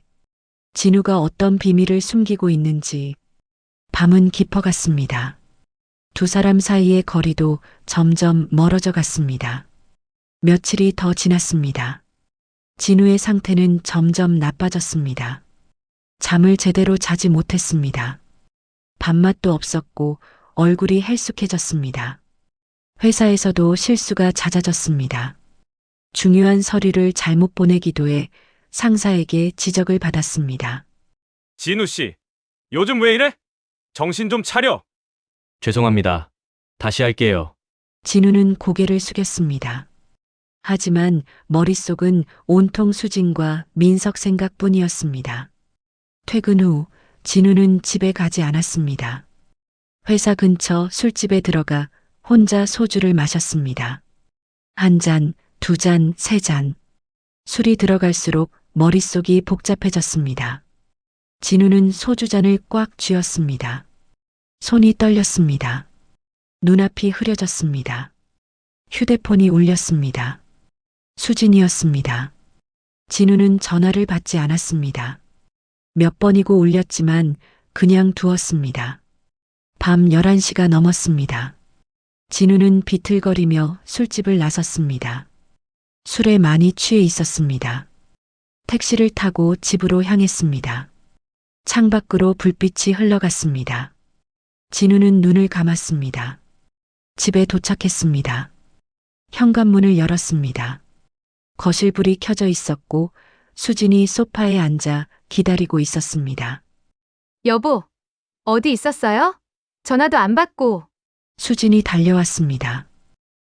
진우가 어떤 비밀을 숨기고 있는지. 밤은 깊어갔습니다. 두 사람 사이의 거리도 점점 멀어져 갔습니다. 며칠이 더 지났습니다. 진우의 상태는 점점 나빠졌습니다. 잠을 제대로 자지 못했습니다. 밥맛도 없었고 얼굴이 헬쑥해졌습니다. 회사에서도 실수가 잦아졌습니다. 중요한 서류를 잘못 보내기도 해 상사에게 지적을 받았습니다. 진우 씨, 요즘 왜 이래? 정신 좀 차려. 죄송합니다. 다시 할게요. 진우는 고개를 숙였습니다. 하지만 머릿속은 온통 수진과 민석 생각뿐이었습니다. 퇴근 후 진우는 집에 가지 않았습니다. 회사 근처 술집에 들어가 혼자 소주를 마셨습니다. 한 잔, 두 잔, 세 잔. 술이 들어갈수록 머릿속이 복잡해졌습니다. 진우는 소주잔을 꽉 쥐었습니다. 손이 떨렸습니다. 눈앞이 흐려졌습니다. 휴대폰이 울렸습니다. 수진이었습니다. 진우는 전화를 받지 않았습니다. 몇 번이고 울렸지만 그냥 두었습니다. 밤 11시가 넘었습니다. 진우는 비틀거리며 술집을 나섰습니다. 술에 많이 취해 있었습니다. 택시를 타고 집으로 향했습니다. 창밖으로 불빛이 흘러갔습니다. 진우는 눈을 감았습니다. 집에 도착했습니다. 현관문을 열었습니다. 거실불이 켜져 있었고 수진이 소파에 앉아 기다리고 있었습니다. 여보, 어디 있었어요? 전화도 안 받고. 수진이 달려왔습니다.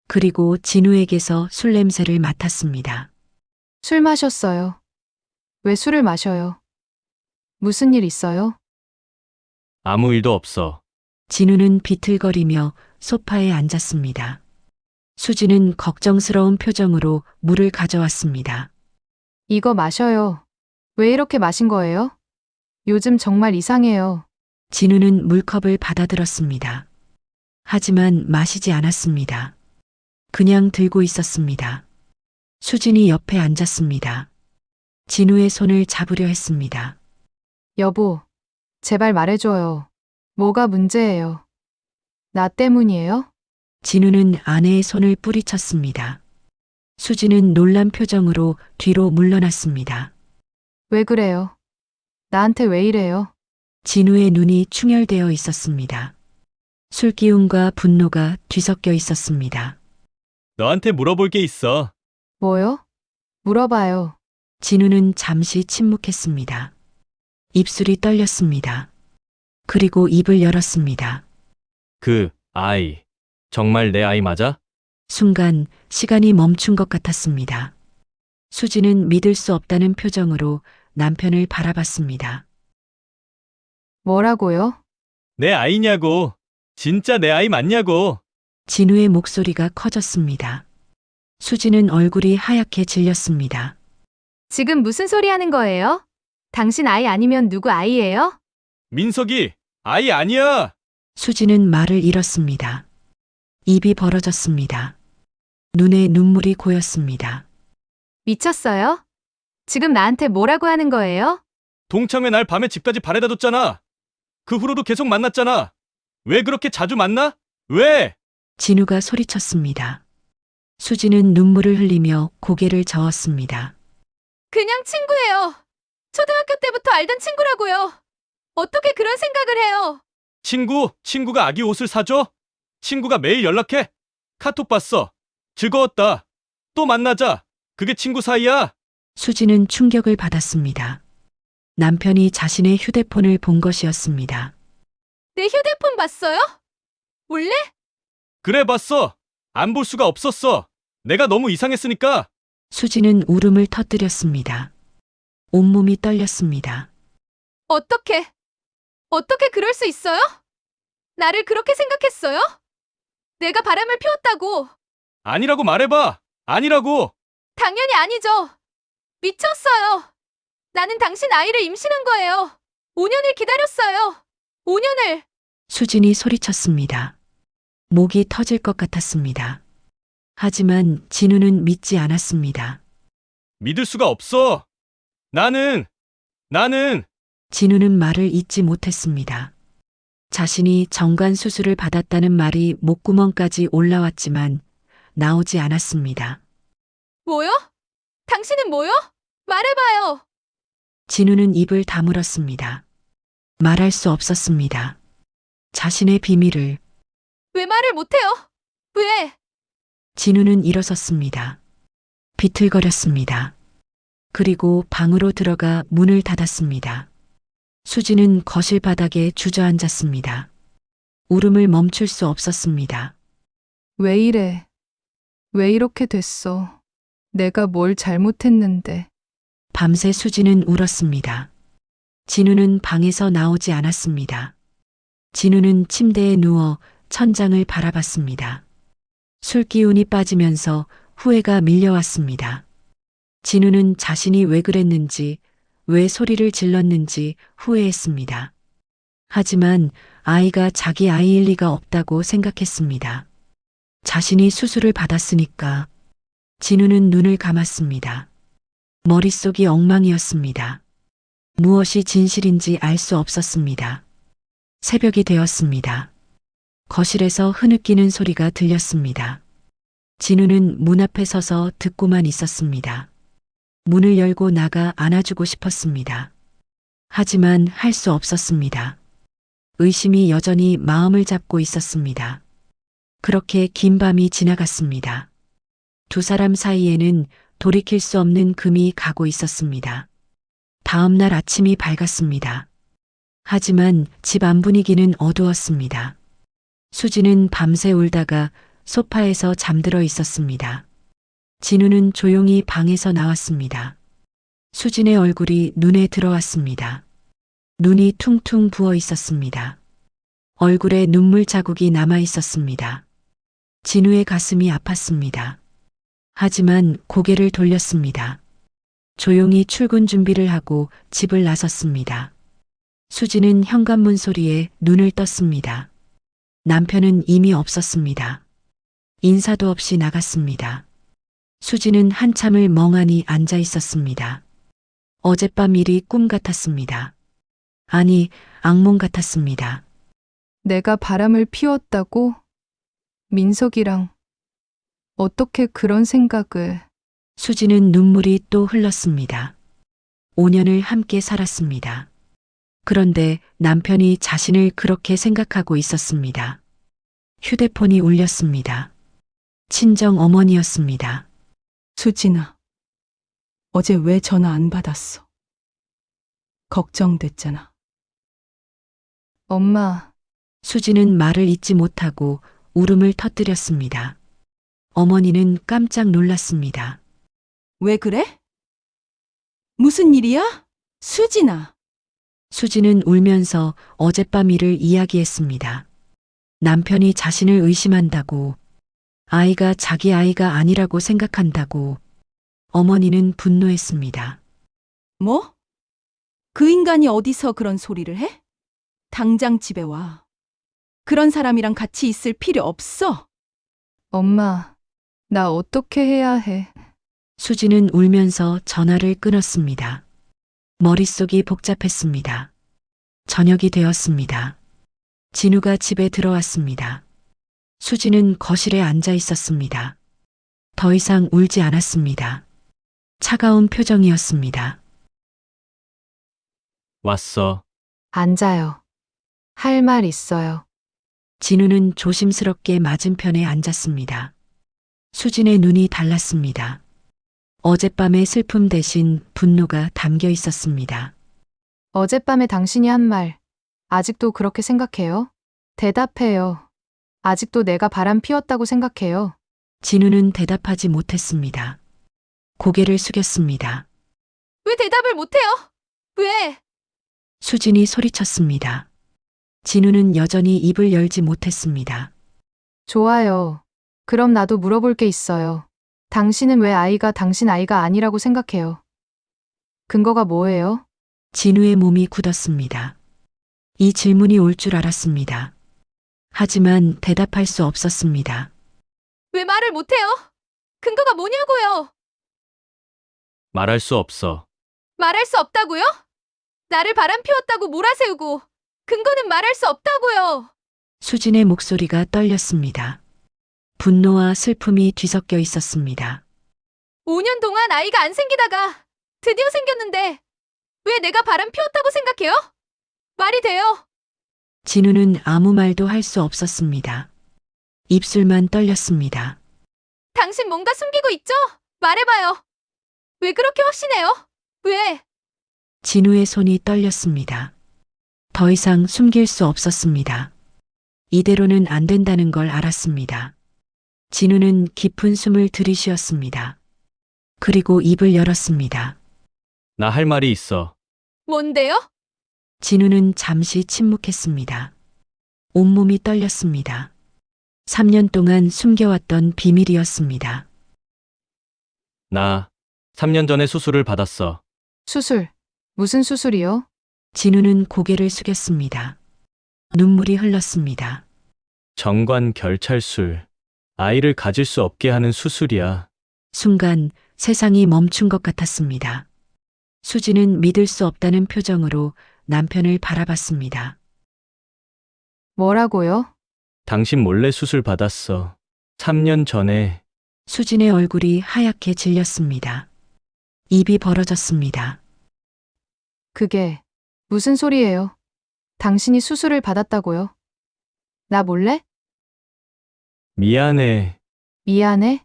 그리고 진우에게서 술 냄새를 맡았습니다. 술 마셨어요. 왜 술을 마셔요? 무슨 일 있어요? 아무 일도 없어. 진우는 비틀거리며 소파에 앉았습니다. 수진은 걱정스러운 표정으로 물을 가져왔습니다. 이거 마셔요. 왜 이렇게 마신 거예요? 요즘 정말 이상해요. 진우는 물컵을 받아들었습니다. 하지만 마시지 않았습니다. 그냥 들고 있었습니다. 수진이 옆에 앉았습니다. 진우의 손을 잡으려 했습니다. 여보, 제발 말해줘요. 뭐가 문제예요? 나 때문이에요? 진우는 아내의 손을 뿌리쳤습니다. 수진은 놀란 표정으로 뒤로 물러났습니다. 왜 그래요? 나한테 왜 이래요? 진우의 눈이 충혈되어 있었습니다. 술기운과 분노가 뒤섞여 있었습니다. 너한테 물어볼 게 있어. 뭐요? 물어봐요. 진우는 잠시 침묵했습니다. 입술이 떨렸습니다. 그리고 입을 열었습니다. 그 아이. 정말 내 아이 맞아? 순간 시간이 멈춘 것 같았습니다. 수지는 믿을 수 없다는 표정으로 남편을 바라봤습니다. 뭐라고요? 내 아이냐고. 진짜 내 아이 맞냐고. 진우의 목소리가 커졌습니다. 수지는 얼굴이 하얗게 질렸습니다. 지금 무슨 소리 하는 거예요? 당신 아이 아니면 누구 아이예요? 민석이 아이 아니야. 수지는 말을 잃었습니다. 입이 벌어졌습니다. 눈에 눈물이 고였습니다. 미쳤어요? 지금 나한테 뭐라고 하는 거예요? 동창회 날 밤에 집까지 바래다 뒀잖아. 그 후로도 계속 만났잖아. 왜 그렇게 자주 만나? 왜? 진우가 소리쳤습니다. 수지는 눈물을 흘리며 고개를 저었습니다. 그냥 친구예요. 초등학교 때부터 알던 친구라고요. 어떻게 그런 생각을 해요? 친구가 아기 옷을 사줘? 친구가 매일 연락해? 카톡 봤어. 즐거웠다. 또 만나자. 그게 친구 사이야? 수지는 충격을 받았습니다. 남편이 자신의 휴대폰을 본 것이었습니다. 내 휴대폰 봤어요? 몰래? 그래 봤어. 안 볼 수가 없었어. 내가 너무 이상했으니까. 수지는 울음을 터뜨렸습니다. 온몸이 떨렸습니다. 어떻게 그럴 수 있어요? 나를 그렇게 생각했어요? 내가 바람을 피웠다고. 아니라고 말해봐. 아니라고. 당연히 아니죠. 미쳤어요. 나는 당신 아이를 임신한 거예요. 5년을 기다렸어요. 5년을. 수진이 소리쳤습니다. 목이 터질 것 같았습니다. 하지만 진우는 믿지 않았습니다. 믿을 수가 없어. 나는 진우는 말을 잇지 못했습니다. 자신이 정관 수술을 받았다는 말이 목구멍까지 올라왔지만 나오지 않았습니다. 뭐요? 당신은 뭐요? 말해봐요. 진우는 입을 다물었습니다. 말할 수 없었습니다. 자신의 비밀을. 왜 말을 못해요? 왜? 진우는 일어섰습니다. 비틀거렸습니다. 그리고 방으로 들어가 문을 닫았습니다. 수지는 거실 바닥에 주저앉았습니다. 울음을 멈출 수 없었습니다. 왜 이래? 왜 이렇게 됐어? 내가 뭘 잘못했는데. 밤새 수지는 울었습니다. 진우는 방에서 나오지 않았습니다. 진우는 침대에 누워 천장을 바라봤습니다. 술 기운이 빠지면서 후회가 밀려왔습니다. 진우는 자신이 왜 그랬는지, 왜 소리를 질렀는지 후회했습니다. 하지만 아이가 자기 아이일 리가 없다고 생각했습니다. 자신이 수술을 받았으니까. 진우는 눈을 감았습니다. 머릿속이 엉망이었습니다. 무엇이 진실인지 알 수 없었습니다. 새벽이 되었습니다. 거실에서 흐느끼는 소리가 들렸습니다. 진우는 문 앞에 서서 듣고만 있었습니다. 문을 열고 나가 안아주고 싶었습니다. 하지만 할 수 없었습니다. 의심이 여전히 마음을 잡고 있었습니다. 그렇게 긴 밤이 지나갔습니다. 두 사람 사이에는 돌이킬 수 없는 금이 가고 있었습니다. 다음 날 아침이 밝았습니다. 하지만 집 안 분위기는 어두웠습니다. 수지는 밤새 울다가 소파에서 잠들어 있었습니다. 진우는 조용히 방에서 나왔습니다. 수진의 얼굴이 눈에 들어왔습니다. 눈이 퉁퉁 부어 있었습니다. 얼굴에 눈물 자국이 남아 있었습니다. 진우의 가슴이 아팠습니다. 하지만 고개를 돌렸습니다. 조용히 출근 준비를 하고 집을 나섰습니다. 수지는 현관문 소리에 눈을 떴습니다. 남편은 이미 없었습니다. 인사도 없이 나갔습니다. 수지는 한참을 멍하니 앉아 있었습니다. 어젯밤 일이 꿈 같았습니다. 아니, 악몽 같았습니다. 내가 바람을 피웠다고? 민석이랑 어떻게 그런 생각을. 수지는 눈물이 또 흘렀습니다. 5년을 함께 살았습니다. 그런데 남편이 자신을 그렇게 생각하고 있었습니다. 휴대폰이 울렸습니다. 친정 어머니였습니다. 수진아, 어제 왜 전화 안 받았어? 걱정됐잖아. 엄마, 수지는 말을 잇지 못하고 울음을 터뜨렸습니다. 어머니는 깜짝 놀랐습니다. 왜 그래? 무슨 일이야? 수진아. 수지는 울면서 어젯밤 일을 이야기했습니다. 남편이 자신을 의심한다고, 아이가 자기 아이가 아니라고 생각한다고. 어머니는 분노했습니다. 뭐? 그 인간이 어디서 그런 소리를 해? 당장 집에 와. 그런 사람이랑 같이 있을 필요 없어. 엄마, 나 어떻게 해야 해? 수지는 울면서 전화를 끊었습니다. 머릿속이 복잡했습니다. 저녁이 되었습니다. 진우가 집에 들어왔습니다. 수지는 거실에 앉아 있었습니다. 더 이상 울지 않았습니다. 차가운 표정이었습니다. 왔어. 앉아요. 할 말 있어요. 진우는 조심스럽게 맞은편에 앉았습니다. 수진의 눈이 달랐습니다. 어젯밤의 슬픔 대신 분노가 담겨 있었습니다. 어젯밤에 당신이 한 말, 아직도 그렇게 생각해요? 대답해요. 아직도 내가 바람 피웠다고 생각해요. 진우는 대답하지 못했습니다. 고개를 숙였습니다. 왜 대답을 못해요? 왜? 수진이 소리쳤습니다. 진우는 여전히 입을 열지 못했습니다. 좋아요. 그럼 나도 물어볼 게 있어요. 당신은 왜 아이가 당신 아이가 아니라고 생각해요? 근거가 뭐예요? 진우의 몸이 굳었습니다. 이 질문이 올 줄 알았습니다. 하지만 대답할 수 없었습니다. 왜 말을 못해요? 근거가 뭐냐고요? 말할 수 없어. 말할 수 없다고요? 나를 바람 피웠다고 몰아세우고 근거는 말할 수 없다고요. 수진의 목소리가 떨렸습니다. 분노와 슬픔이 뒤섞여 있었습니다. 5년 동안 아이가 안 생기다가 드디어 생겼는데 왜 내가 바람 피웠다고 생각해요? 말이 돼요? 진우는 아무 말도 할 수 없었습니다. 입술만 떨렸습니다. 당신 뭔가 숨기고 있죠? 말해봐요. 왜 그렇게 확신해요? 왜? 진우의 손이 떨렸습니다. 더 이상 숨길 수 없었습니다. 이대로는 안 된다는 걸 알았습니다. 진우는 깊은 숨을 들이쉬었습니다. 그리고 입을 열었습니다. 나 할 말이 있어. 뭔데요? 진우는 잠시 침묵했습니다. 온몸이 떨렸습니다. 3년 동안 숨겨왔던 비밀이었습니다. 나 3년 전에 수술을 받았어. 수술. 무슨 수술이요? 진우는 고개를 숙였습니다. 눈물이 흘렀습니다. 정관 결찰술. 아이를 가질 수 없게 하는 수술이야. 순간 세상이 멈춘 것 같았습니다. 수지는 믿을 수 없다는 표정으로 남편을 바라봤습니다. 뭐라고요? 당신 몰래 수술 받았어. 3년 전에. 수진의 얼굴이 하얗게 질렸습니다. 입이 벌어졌습니다. 그게 무슨 소리예요? 당신이 수술을 받았다고요? 나 몰래? 미안해. 미안해?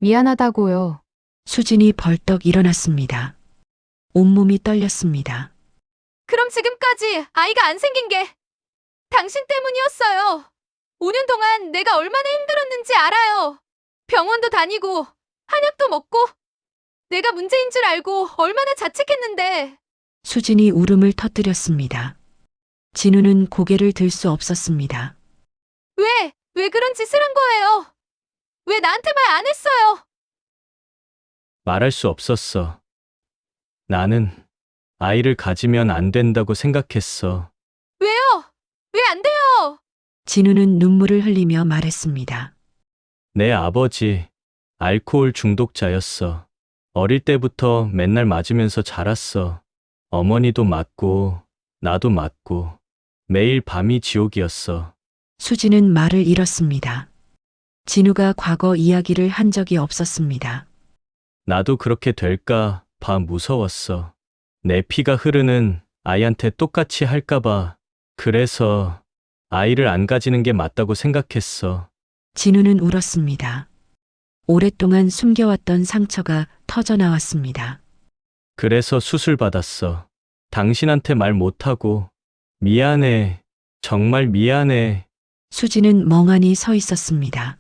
미안하다고요. 수진이 벌떡 일어났습니다. 온몸이 떨렸습니다. 그럼 지금까지 아이가 안 생긴 게 당신 때문이었어요. 5년 동안 내가 얼마나 힘들었는지 알아요. 병원도 다니고 한약도 먹고 내가 문제인 줄 알고 얼마나 자책했는데. 수진이 울음을 터뜨렸습니다. 진우는 고개를 들 수 없었습니다. 왜 그런 짓을 한 거예요? 왜 나한테 말 안 했어요? 말할 수 없었어. 나는 아이를 가지면 안 된다고 생각했어. 왜요? 왜 안 돼요? 진우는 눈물을 흘리며 말했습니다. 내 아버지 알코올 중독자였어. 어릴 때부터 맨날 맞으면서 자랐어. 어머니도 맞고 나도 맞고 매일 밤이 지옥이었어. 수지는 말을 잃었습니다. 진우가 과거 이야기를 한 적이 없었습니다. 나도 그렇게 될까 봐 무서웠어. 내 피가 흐르는 아이한테 똑같이 할까봐. 그래서 아이를 안 가지는 게 맞다고 생각했어. 진우는 울었습니다. 오랫동안 숨겨왔던 상처가 터져나왔습니다. 그래서 수술 받았어. 당신한테 말 못하고. 미안해. 정말 미안해. 수지는 멍하니 서 있었습니다.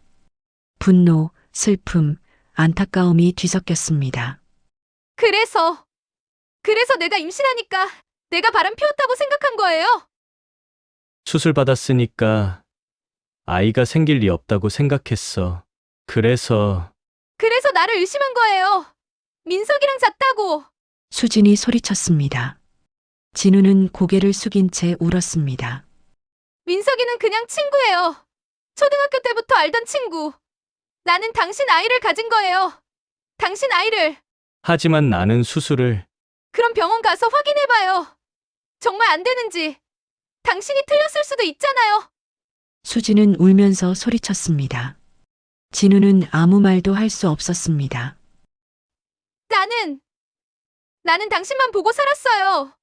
분노, 슬픔, 안타까움이 뒤섞였습니다. 그래서 내가 임신하니까 내가 바람 피웠다고 생각한 거예요? 수술 받았으니까 아이가 생길 리 없다고 생각했어. 그래서 나를 의심한 거예요. 민석이랑 잤다고. 수진이 소리쳤습니다. 진우는 고개를 숙인 채 울었습니다. 민석이는 그냥 친구예요. 초등학교 때부터 알던 친구. 나는 당신 아이를 가진 거예요. 당신 아이를. 하지만 나는 수술을 그럼 병원 가서 확인해봐요. 정말 안 되는지. 당신이 틀렸을 수도 있잖아요. 수지는 울면서 소리쳤습니다. 진우는 아무 말도 할 수 없었습니다. 나는 당신만 보고 살았어요.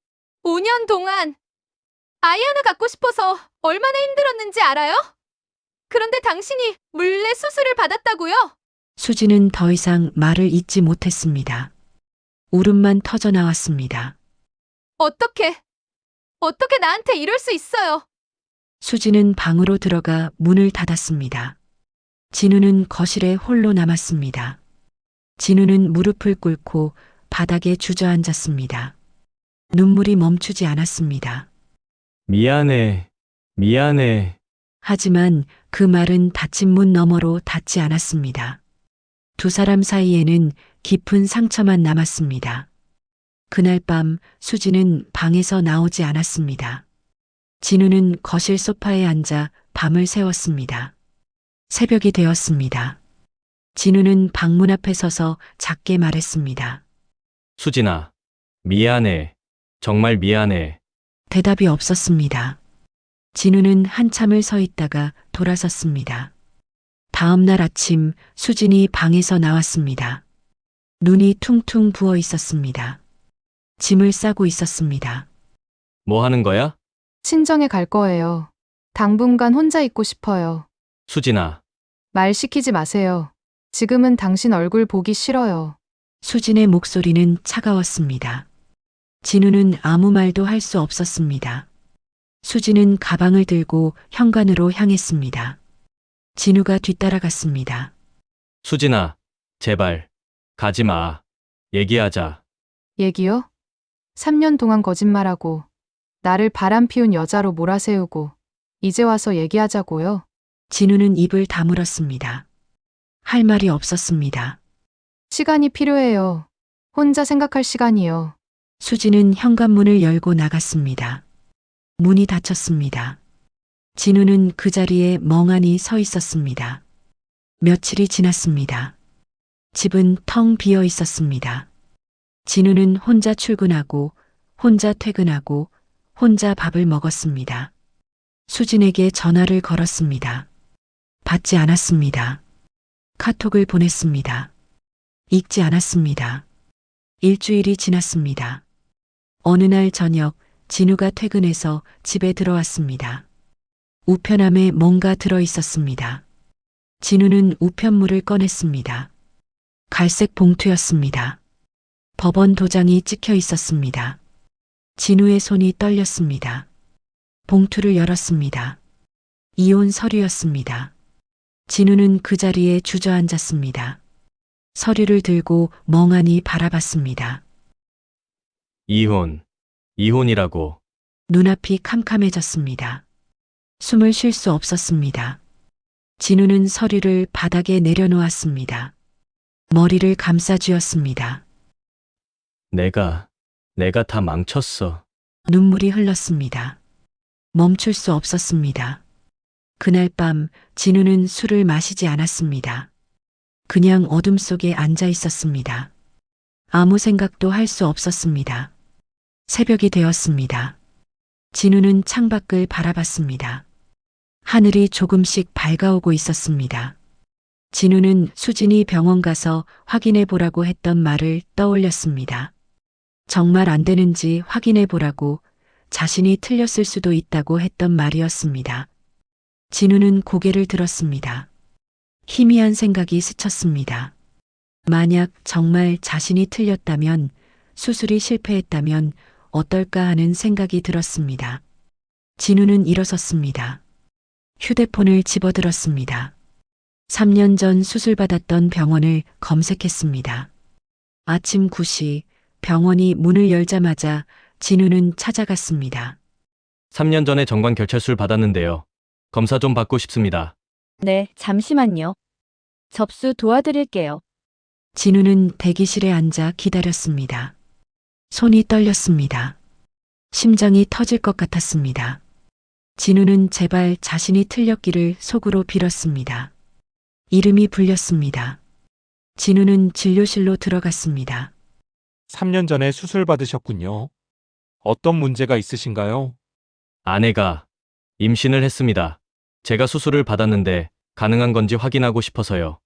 5년 동안 아이 하나 갖고 싶어서 얼마나 힘들었는지 알아요? 그런데 당신이 몰래 수술을 받았다고요? 수지는 더 이상 말을 잇지 못했습니다. 울음만 터져 나왔습니다. 어떻게 나한테 이럴 수 있어요? 수지는 방으로 들어가 문을 닫았습니다. 진우는 거실에 홀로 남았습니다. 진우는 무릎을 꿇고 바닥에 주저앉았습니다. 눈물이 멈추지 않았습니다. 미안해. 미안해. 하지만 그 말은 닫힌 문 너머로 닿지 않았습니다. 두 사람 사이에는 깊은 상처만 남았습니다. 그날 밤 수지는 방에서 나오지 않았습니다. 진우는 거실 소파에 앉아 밤을 새웠습니다. 새벽이 되었습니다. 진우는 방문 앞에 서서 작게 말했습니다. 수진아. 미안해. 정말 미안해. 대답이 없었습니다. 진우는 한참을 서 있다가 돌아섰습니다. 다음 날 아침 수진이 방에서 나왔습니다. 눈이 퉁퉁 부어 있었습니다. 짐을 싸고 있었습니다. 뭐 하는 거야? 친정에 갈 거예요. 당분간 혼자 있고 싶어요. 수진아. 말 시키지 마세요. 지금은 당신 얼굴 보기 싫어요. 수진의 목소리는 차가웠습니다. 진우는 아무 말도 할 수 없었습니다. 수진은 가방을 들고 현관으로 향했습니다. 진우가 뒤따라갔습니다. 수진아. 제발. 가지 마. 얘기하자. 얘기요? 3년 동안 거짓말하고 나를 바람 피운 여자로 몰아세우고 이제 와서 얘기하자고요. 진우는 입을 다물었습니다. 할 말이 없었습니다. 시간이 필요해요. 혼자 생각할 시간이요. 수지는 현관문을 열고 나갔습니다. 문이 닫혔습니다. 진우는 그 자리에 멍하니 서 있었습니다. 며칠이 지났습니다. 집은 텅 비어 있었습니다. 진우는 혼자 출근하고, 혼자 퇴근하고, 혼자 밥을 먹었습니다. 수진에게 전화를 걸었습니다. 받지 않았습니다. 카톡을 보냈습니다. 읽지 않았습니다. 일주일이 지났습니다. 어느 날 저녁 진우가 퇴근해서 집에 들어왔습니다. 우편함에 뭔가 들어 있었습니다. 진우는 우편물을 꺼냈습니다. 갈색 봉투였습니다. 법원 도장이 찍혀 있었습니다. 진우의 손이 떨렸습니다. 봉투를 열었습니다. 이혼 서류였습니다. 진우는 그 자리에 주저앉았습니다. 서류를 들고 멍하니 바라봤습니다. 이혼이라고. 눈앞이 캄캄해졌습니다. 숨을 쉴 수 없었습니다. 진우는 서류를 바닥에 내려놓았습니다. 머리를 감싸쥐었습니다. 내가 다 망쳤어. 눈물이 흘렀습니다. 멈출 수 없었습니다. 그날 밤 진우는 술을 마시지 않았습니다. 그냥 어둠 속에 앉아 있었습니다. 아무 생각도 할 수 없었습니다. 새벽이 되었습니다. 진우는 창밖을 바라봤습니다. 하늘이 조금씩 밝아오고 있었습니다. 진우는 수진이 병원 가서 확인해 보라고 했던 말을 떠올렸습니다. 정말 안 되는지 확인해 보라고, 자신이 틀렸을 수도 있다고 했던 말이었습니다. 진우는 고개를 들었습니다. 희미한 생각이 스쳤습니다. 만약 정말 자신이 틀렸다면, 수술이 실패했다면 어떨까 하는 생각이 들었습니다. 진우는 일어섰습니다. 휴대폰을 집어들었습니다. 3년 전 수술받았던 병원을 검색했습니다. 아침 9시 병원이 문을 열자마자 진우는 찾아갔습니다. 3년 전에 정관 결찰술 받았는데요. 검사 좀 받고 싶습니다. 네, 잠시만요. 접수 도와드릴게요. 진우는 대기실에 앉아 기다렸습니다. 손이 떨렸습니다. 심장이 터질 것 같았습니다. 진우는 제발 자신이 틀렸기를 속으로 빌었습니다. 이름이 불렸습니다. 진우는 진료실로 들어갔습니다. 3년 전에 수술 받으셨군요. 어떤 문제가 있으신가요? 아내가 임신을 했습니다. 제가 수술을 받았는데 가능한 건지 확인하고 싶어서요.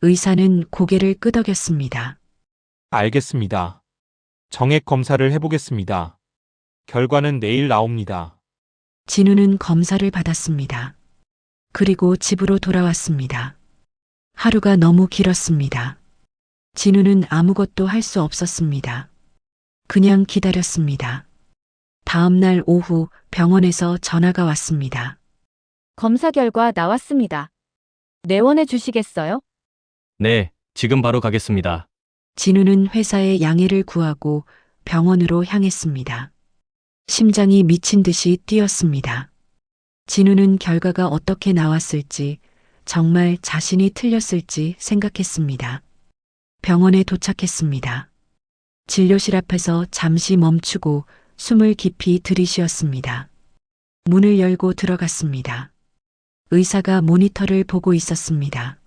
의사는 고개를 끄덕였습니다. 알겠습니다. 정액 검사를 해보겠습니다. 결과는 내일 나옵니다. 진우는 검사를 받았습니다. 그리고 집으로 돌아왔습니다. 하루가 너무 길었습니다. 진우는 아무것도 할 수 없었습니다. 그냥 기다렸습니다. 다음 날 오후 병원에서 전화가 왔습니다. 검사 결과 나왔습니다. 내원해 주시겠어요? 네, 지금 바로 가겠습니다. 진우는 회사에 양해를 구하고 병원으로 향했습니다. 심장이 미친 듯이 뛰었습니다. 진우는 결과가 어떻게 나왔을지, 정말 자신이 틀렸을지 생각했습니다. 병원에 도착했습니다. 진료실 앞에서 잠시 멈추고 숨을 깊이 들이쉬었습니다. 문을 열고 들어갔습니다. 의사가 모니터를 보고 있었습니다.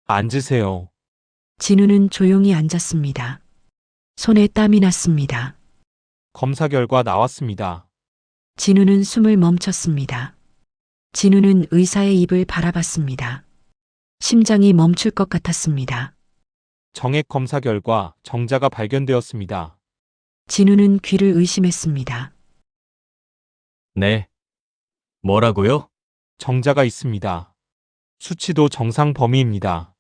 앉으세요. 진우는 조용히 앉았습니다. 손에 땀이 났습니다. 검사 결과 나왔습니다. 진우는 숨을 멈췄습니다. 진우는 의사의 입을 바라봤습니다. 심장이 멈출 것 같았습니다. 정액 검사 결과 정자가 발견되었습니다. 진우는 귀를 의심했습니다. 네. 뭐라고요? 정자가 있습니다. 수치도 정상 범위입니다.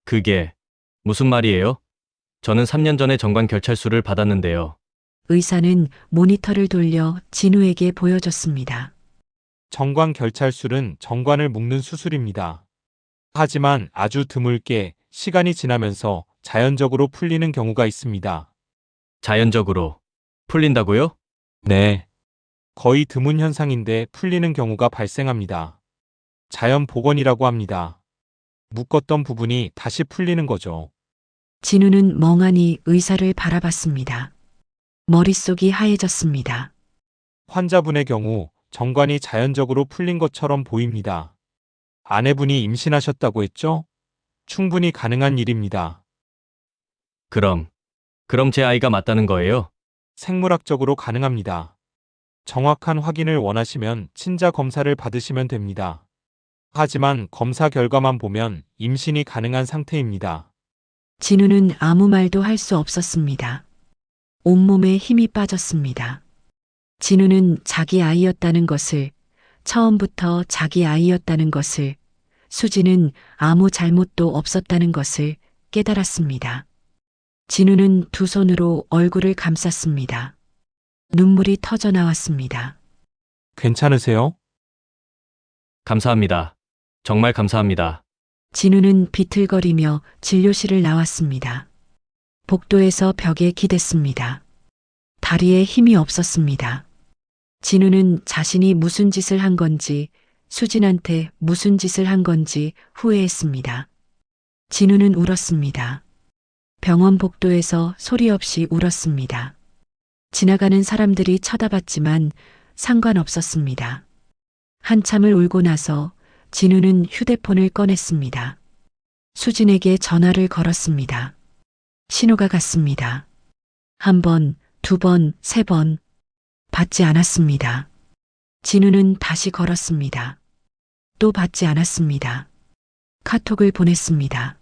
그게 무슨 말이에요? 저는 3년 전에 정관 결찰술을 받았는데요. 의사는 모니터를 돌려 진우에게 보여줬습니다. 정관 결찰술은 정관을 묶는 수술입니다. 하지만 아주 드물게 시간이 지나면서 자연적으로 풀리는 경우가 있습니다. 자연적으로 풀린다고요? 네. 거의 드문 현상인데 풀리는 경우가 발생합니다. 자연 복원이라고 합니다. 묶었던 부분이 다시 풀리는 거죠. 진우는 멍하니 의사를 바라봤습니다. 머릿속이 하얘졌습니다. 환자분의 경우 정관이 자연적으로 풀린 것처럼 보입니다. 아내분이 임신하셨다고 했죠? 충분히 가능한 일입니다. 그럼 제 아이가 맞다는 거예요? 생물학적으로 가능합니다. 정확한 확인을 원하시면 친자 검사를 받으시면 됩니다. 하지만 검사 결과만 보면 임신이 가능한 상태입니다. 진우는 아무 말도 할 수 없었습니다. 온몸에 힘이 빠졌습니다. 진우는 자기 아이였다는 것을, 처음부터 자기 아이였다는 것을, 수지는 아무 잘못도 없었다는 것을 깨달았습니다. 진우는 두 손으로 얼굴을 감쌌습니다. 눈물이 터져 나왔습니다. 괜찮으세요? 감사합니다. 정말 감사합니다. 진우는 비틀거리며 진료실을 나왔습니다. 복도에서 벽에 기댔습니다. 다리에 힘이 없었습니다. 진우는 자신이 무슨 짓을 한 건지, 수진한테 무슨 짓을 한 건지 후회했습니다. 진우는 울었습니다. 병원 복도에서 소리 없이 울었습니다. 지나가는 사람들이 쳐다봤지만 상관없었습니다. 한참을 울고 나서 진우는 휴대폰을 꺼냈습니다. 수진에게 전화를 걸었습니다. 신호가 갔습니다. 한 번, 두 번, 세 번. 받지 않았습니다. 진우는 다시 걸었습니다. 또 받지 않았습니다. 카톡을 보냈습니다.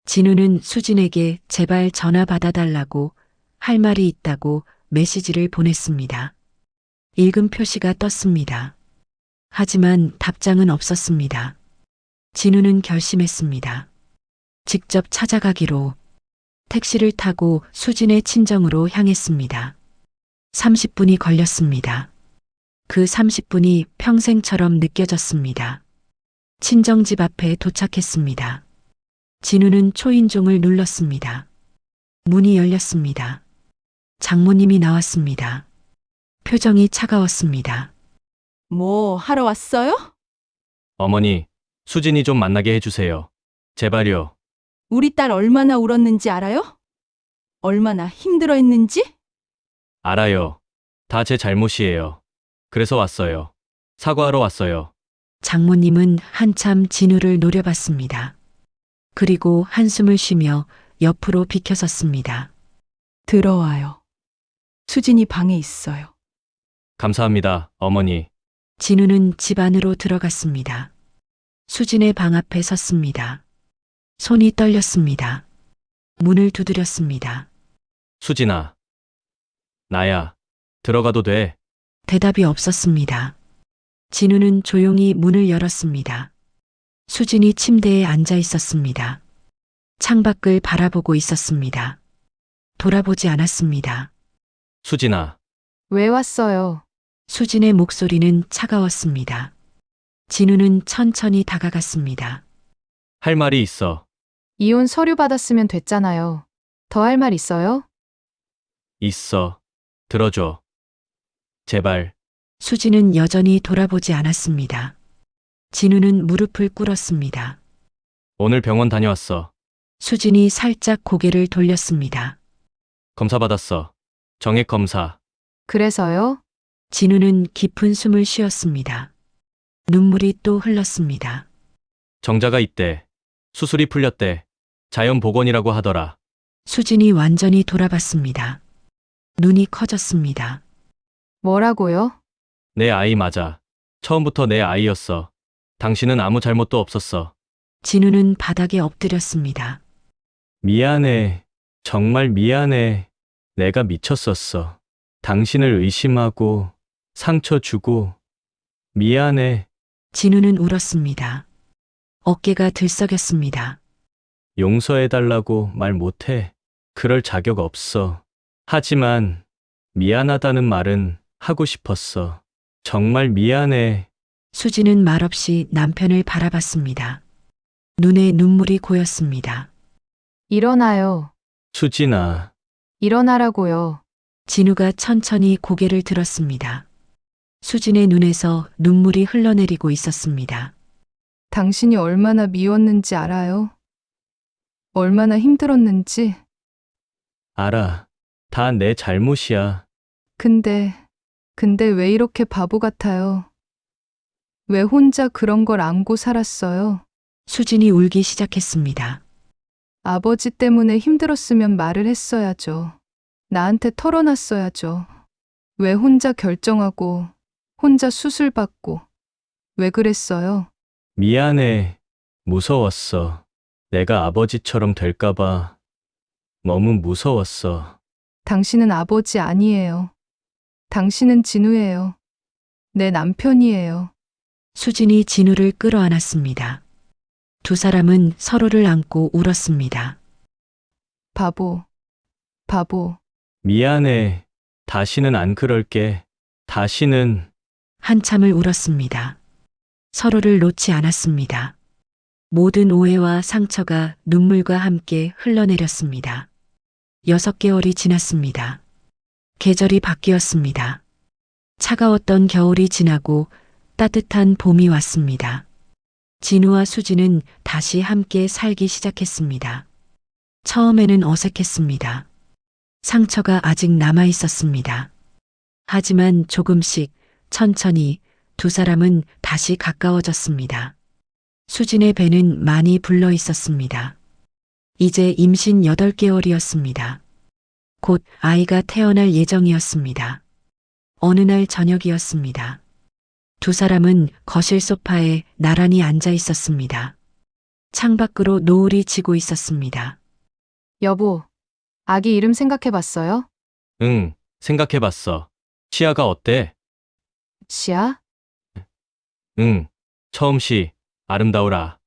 진우는 수진에게 제발 전화 받아달라고 할 말이 있다고 메시지를 보냈습니다. 읽음 표시가 떴습니다. 하지만 답장은 없었습니다. 진우는 결심했습니다. 직접 찾아가기로. 택시를 타고 수진의 친정으로 향했습니다. 30분이 걸렸습니다. 그 30분이 평생처럼 느껴졌습니다. 친정집 앞에 도착했습니다. 진우는 초인종을 눌렀습니다. 문이 열렸습니다. 장모님이 나왔습니다. 표정이 차가웠습니다. 뭐 하러 왔어요? 어머니, 수진이 좀 만나게 해주세요. 제발요. 우리 딸 얼마나 울었는지 알아요? 얼마나 힘들어했는지? 알아요. 다 제 잘못이에요. 그래서 왔어요. 사과하러 왔어요. 장모님은 한참 진우를 노려봤습니다. 그리고 한숨을 쉬며 옆으로 비켜섰습니다. 들어와요. 수진이 방에 있어요. 감사합니다, 어머니. 진우는 집 안으로 들어갔습니다. 수진의 방 앞에 섰습니다. 손이 떨렸습니다. 문을 두드렸습니다. 수진아. 나야. 들어가도 돼. 대답이 없었습니다. 진우는 조용히 문을 열었습니다. 수진이 침대에 앉아 있었습니다. 창밖을 바라보고 있었습니다. 돌아보지 않았습니다. 수진아. 왜 왔어요? 수진의 목소리는 차가웠습니다. 진우는 천천히 다가갔습니다. 할 말이 있어. 이혼 서류 받았으면 됐잖아요. 더 할 말 있어요? 있어. 들어줘. 제발. 수진은 여전히 돌아보지 않았습니다. 진우는 무릎을 꿇었습니다. 오늘 병원 다녀왔어. 수진이 살짝 고개를 돌렸습니다. 검사 받았어. 정액 검사. 그래서요? 진우는 깊은 숨을 쉬었습니다. 눈물이 또 흘렀습니다. 정자가 있대. 수술이 풀렸대. 자연 복원이라고 하더라. 수진이 완전히 돌아봤습니다. 눈이 커졌습니다. 뭐라고요? 내 아이 맞아. 처음부터 내 아이였어. 당신은 아무 잘못도 없었어. 진우는 바닥에 엎드렸습니다. 미안해. 정말 미안해. 내가 미쳤었어. 당신을 의심하고 상처 주고 미안해. 진우는 울었습니다. 어깨가 들썩였습니다. 용서해달라고 말 못해. 그럴 자격 없어. 하지만 미안하다는 말은 하고 싶었어. 정말 미안해. 수진은 말없이 남편을 바라봤습니다. 눈에 눈물이 고였습니다. 일어나요. 수진아, 일어나라고요. 진우가 천천히 고개를 들었습니다. 수진의 눈에서 눈물이 흘러내리고 있었습니다. 당신이 얼마나 미웠는지 알아요? 얼마나 힘들었는지. 알아. 다 내 잘못이야. 근데 왜 이렇게 바보 같아요? 왜 혼자 그런 걸 안고 살았어요? 수진이 울기 시작했습니다. 아버지 때문에 힘들었으면 말을 했어야죠. 나한테 털어놨어야죠. 왜 혼자 결정하고, 혼자 수술 받고, 왜 그랬어요? 미안해. 무서웠어. 내가 아버지처럼 될까봐 너무 무서웠어. 당신은 아버지 아니에요. 당신은 진우예요. 내 남편이에요. 수진이 진우를 끌어안았습니다. 두 사람은 서로를 안고 울었습니다. 바보. 미안해. 다시는 안 그럴게. 다시는. 한참을 울었습니다. 서로를 놓지 않았습니다. 모든 오해와 상처가 눈물과 함께 흘러내렸습니다. 6개월이 지났습니다. 계절이 바뀌었습니다. 차가웠던 겨울이 지나고 따뜻한 봄이 왔습니다. 진우와 수진은 다시 함께 살기 시작했습니다. 처음에는 어색했습니다. 상처가 아직 남아 있었습니다. 하지만 조금씩 천천히 두 사람은 다시 가까워졌습니다. 수진의 배는 많이 불러 있었습니다. 이제 임신 8개월이었습니다. 곧 아이가 태어날 예정이었습니다. 어느 날 저녁이었습니다. 두 사람은 거실 소파에 나란히 앉아 있었습니다. 창밖으로 노을이 지고 있었습니다. 여보, 아기 이름 생각해봤어요? 응, 생각해봤어. 시아가 어때? 시아? 응, 처음 시, 아름다우라.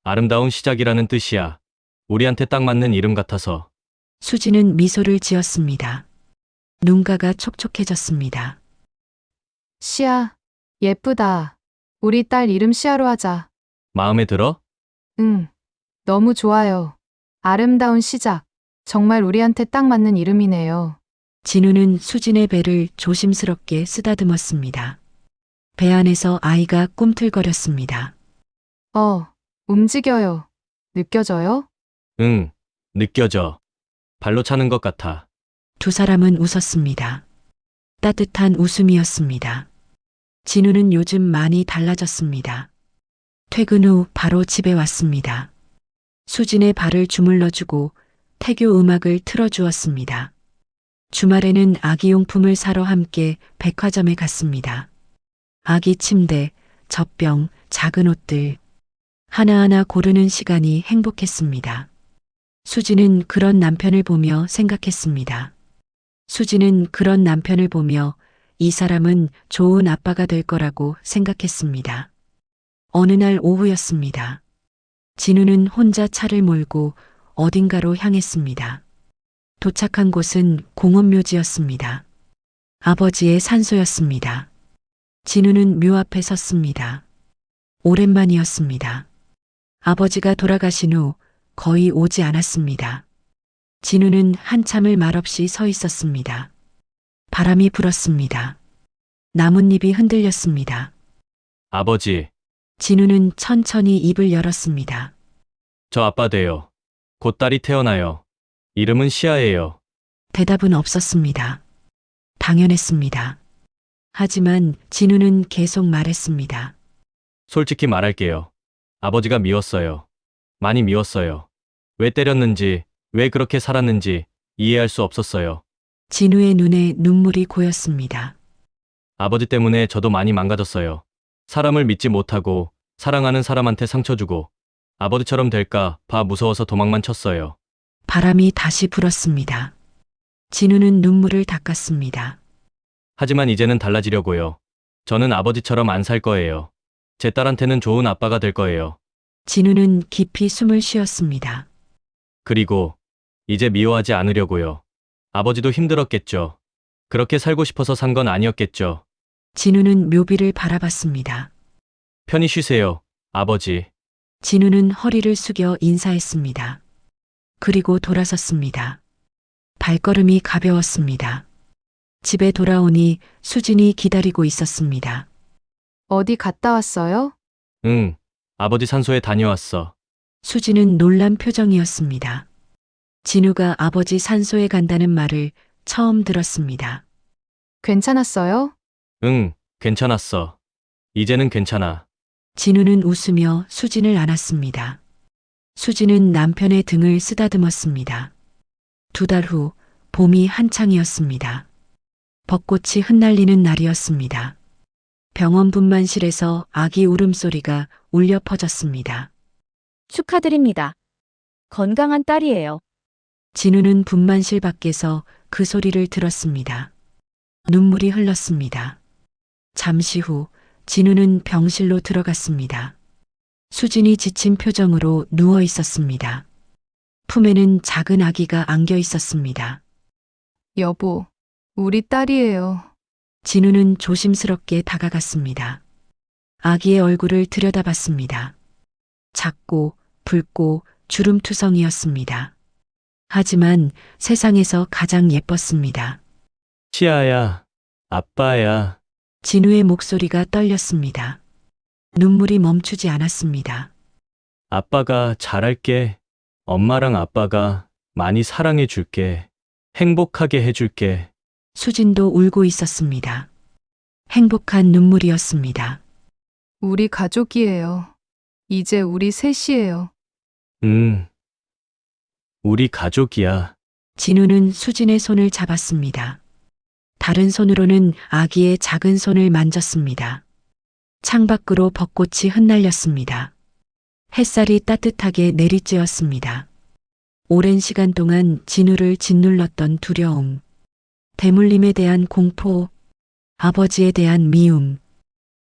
아름다운 시작이라는 뜻이야. 우리한테 딱 맞는 이름 같아서. 수진은 미소를 지었습니다. 눈가가 촉촉해졌습니다. 시아, 예쁘다. 우리 딸 이름 시아로 하자. 마음에 들어? 응, 너무 좋아요. 아름다운 시작. 정말 우리한테 딱 맞는 이름이네요. 진우는 수진의 배를 조심스럽게 쓰다듬었습니다. 배 안에서 아이가 꿈틀거렸습니다. 움직여요. 느껴져요? 응, 느껴져. 발로 차는 것 같아. 두 사람은 웃었습니다. 따뜻한 웃음이었습니다. 진우는 요즘 많이 달라졌습니다. 퇴근 후 바로 집에 왔습니다. 수진의 발을 주물러주고 태교 음악을 틀어주었습니다. 주말에는 아기용품을 사러 함께 백화점에 갔습니다. 아기 침대, 젖병, 작은 옷들. 하나하나 고르는 시간이 행복했습니다. 수진은 그런 남편을 보며 생각했습니다. 수진은 그런 남편을 보며 이 사람은 좋은 아빠가 될 거라고 생각했습니다. 어느 날 오후였습니다. 진우는 혼자 차를 몰고 어딘가로 향했습니다. 도착한 곳은 공원묘지였습니다. 아버지의 산소였습니다. 진우는 묘 앞에 섰습니다. 오랜만이었습니다. 아버지가 돌아가신 후 거의 오지 않았습니다. 진우는 한참을 말없이 서 있었습니다. 바람이 불었습니다. 나뭇잎이 흔들렸습니다. 아버지, 진우는 천천히 입을 열었습니다. 저 아빠 돼요. 곧 딸이 태어나요. 이름은 시아예요. 대답은 없었습니다. 당연했습니다. 하지만 진우는 계속 말했습니다. 솔직히 말할게요. 아버지가 미웠어요. 많이 미웠어요. 왜 때렸는지, 왜 그렇게 살았는지 이해할 수 없었어요. 진우의 눈에 눈물이 고였습니다. 아버지 때문에 저도 많이 망가졌어요. 사람을 믿지 못하고 사랑하는 사람한테 상처 주고 아버지처럼 될까 봐 무서워서 도망만 쳤어요. 바람이 다시 불었습니다. 진우는 눈물을 닦았습니다. 하지만 이제는 달라지려고요. 저는 아버지처럼 안 살 거예요. 제 딸한테는 좋은 아빠가 될 거예요. 진우는 깊이 숨을 쉬었습니다. 그리고 이제 미워하지 않으려고요. 아버지도 힘들었겠죠. 그렇게 살고 싶어서 산 건 아니었겠죠. 진우는 묘비를 바라봤습니다. 편히 쉬세요, 아버지. 진우는 허리를 숙여 인사했습니다. 그리고 돌아섰습니다. 발걸음이 가벼웠습니다. 집에 돌아오니 수진이 기다리고 있었습니다. 어디 갔다 왔어요? 응, 아버지 산소에 다녀왔어. 수진은 놀란 표정이었습니다. 진우가 아버지 산소에 간다는 말을 처음 들었습니다. 괜찮았어요? 응, 괜찮았어. 이제는 괜찮아. 진우는 웃으며 수진을 안았습니다. 수진은 남편의 등을 쓰다듬었습니다. 2달 후 봄이 한창이었습니다. 벚꽃이 흩날리는 날이었습니다. 병원 분만실에서 아기 울음소리가 울려 퍼졌습니다. 축하드립니다. 건강한 딸이에요. 진우는 분만실 밖에서 그 소리를 들었습니다. 눈물이 흘렀습니다. 잠시 후 진우는 병실로 들어갔습니다. 수진이 지친 표정으로 누워 있었습니다. 품에는 작은 아기가 안겨 있었습니다. 여보, 우리 딸이에요. 진우는 조심스럽게 다가갔습니다. 아기의 얼굴을 들여다봤습니다. 작고 붉고 주름투성이었습니다. 하지만 세상에서 가장 예뻤습니다. 치아야, 아빠야. 진우의 목소리가 떨렸습니다. 눈물이 멈추지 않았습니다. 아빠가 잘할게. 엄마랑 아빠가 많이 사랑해 줄게. 행복하게 해줄게. 수진도 울고 있었습니다. 행복한 눈물이었습니다. 우리 가족이에요. 이제 우리 셋이에요. 우리 가족이야. 진우는 수진의 손을 잡았습니다. 다른 손으로는 아기의 작은 손을 만졌습니다. 창밖으로 벚꽃이 흩날렸습니다. 햇살이 따뜻하게 내리쬐었습니다. 오랜 시간 동안 진우를 짓눌렀던 두려움, 대물림에 대한 공포, 아버지에 대한 미움,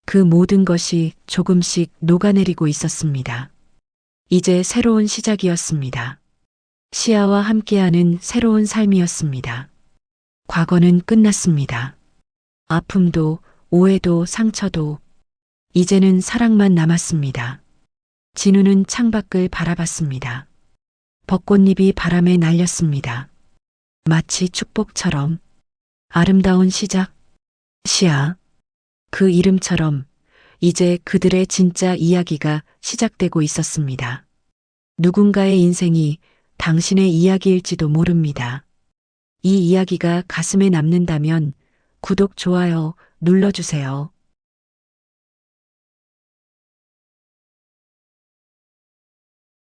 그 모든 것이 조금씩 녹아내리고 있었습니다. 이제 새로운 시작이었습니다. 시아와 함께하는 새로운 삶이었습니다. 과거는 끝났습니다. 아픔도, 오해도, 상처도, 이제는 사랑만 남았습니다. 진우는 창밖을 바라봤습니다. 벚꽃잎이 바람에 날렸습니다. 마치 축복처럼 아름다운 시작. 시아. 그 이름처럼 이제 그들의 진짜 이야기가 시작되고 있었습니다. 누군가의 인생이 당신의 이야기일지도 모릅니다. 이 이야기가 가슴에 남는다면 구독, 좋아요 눌러주세요.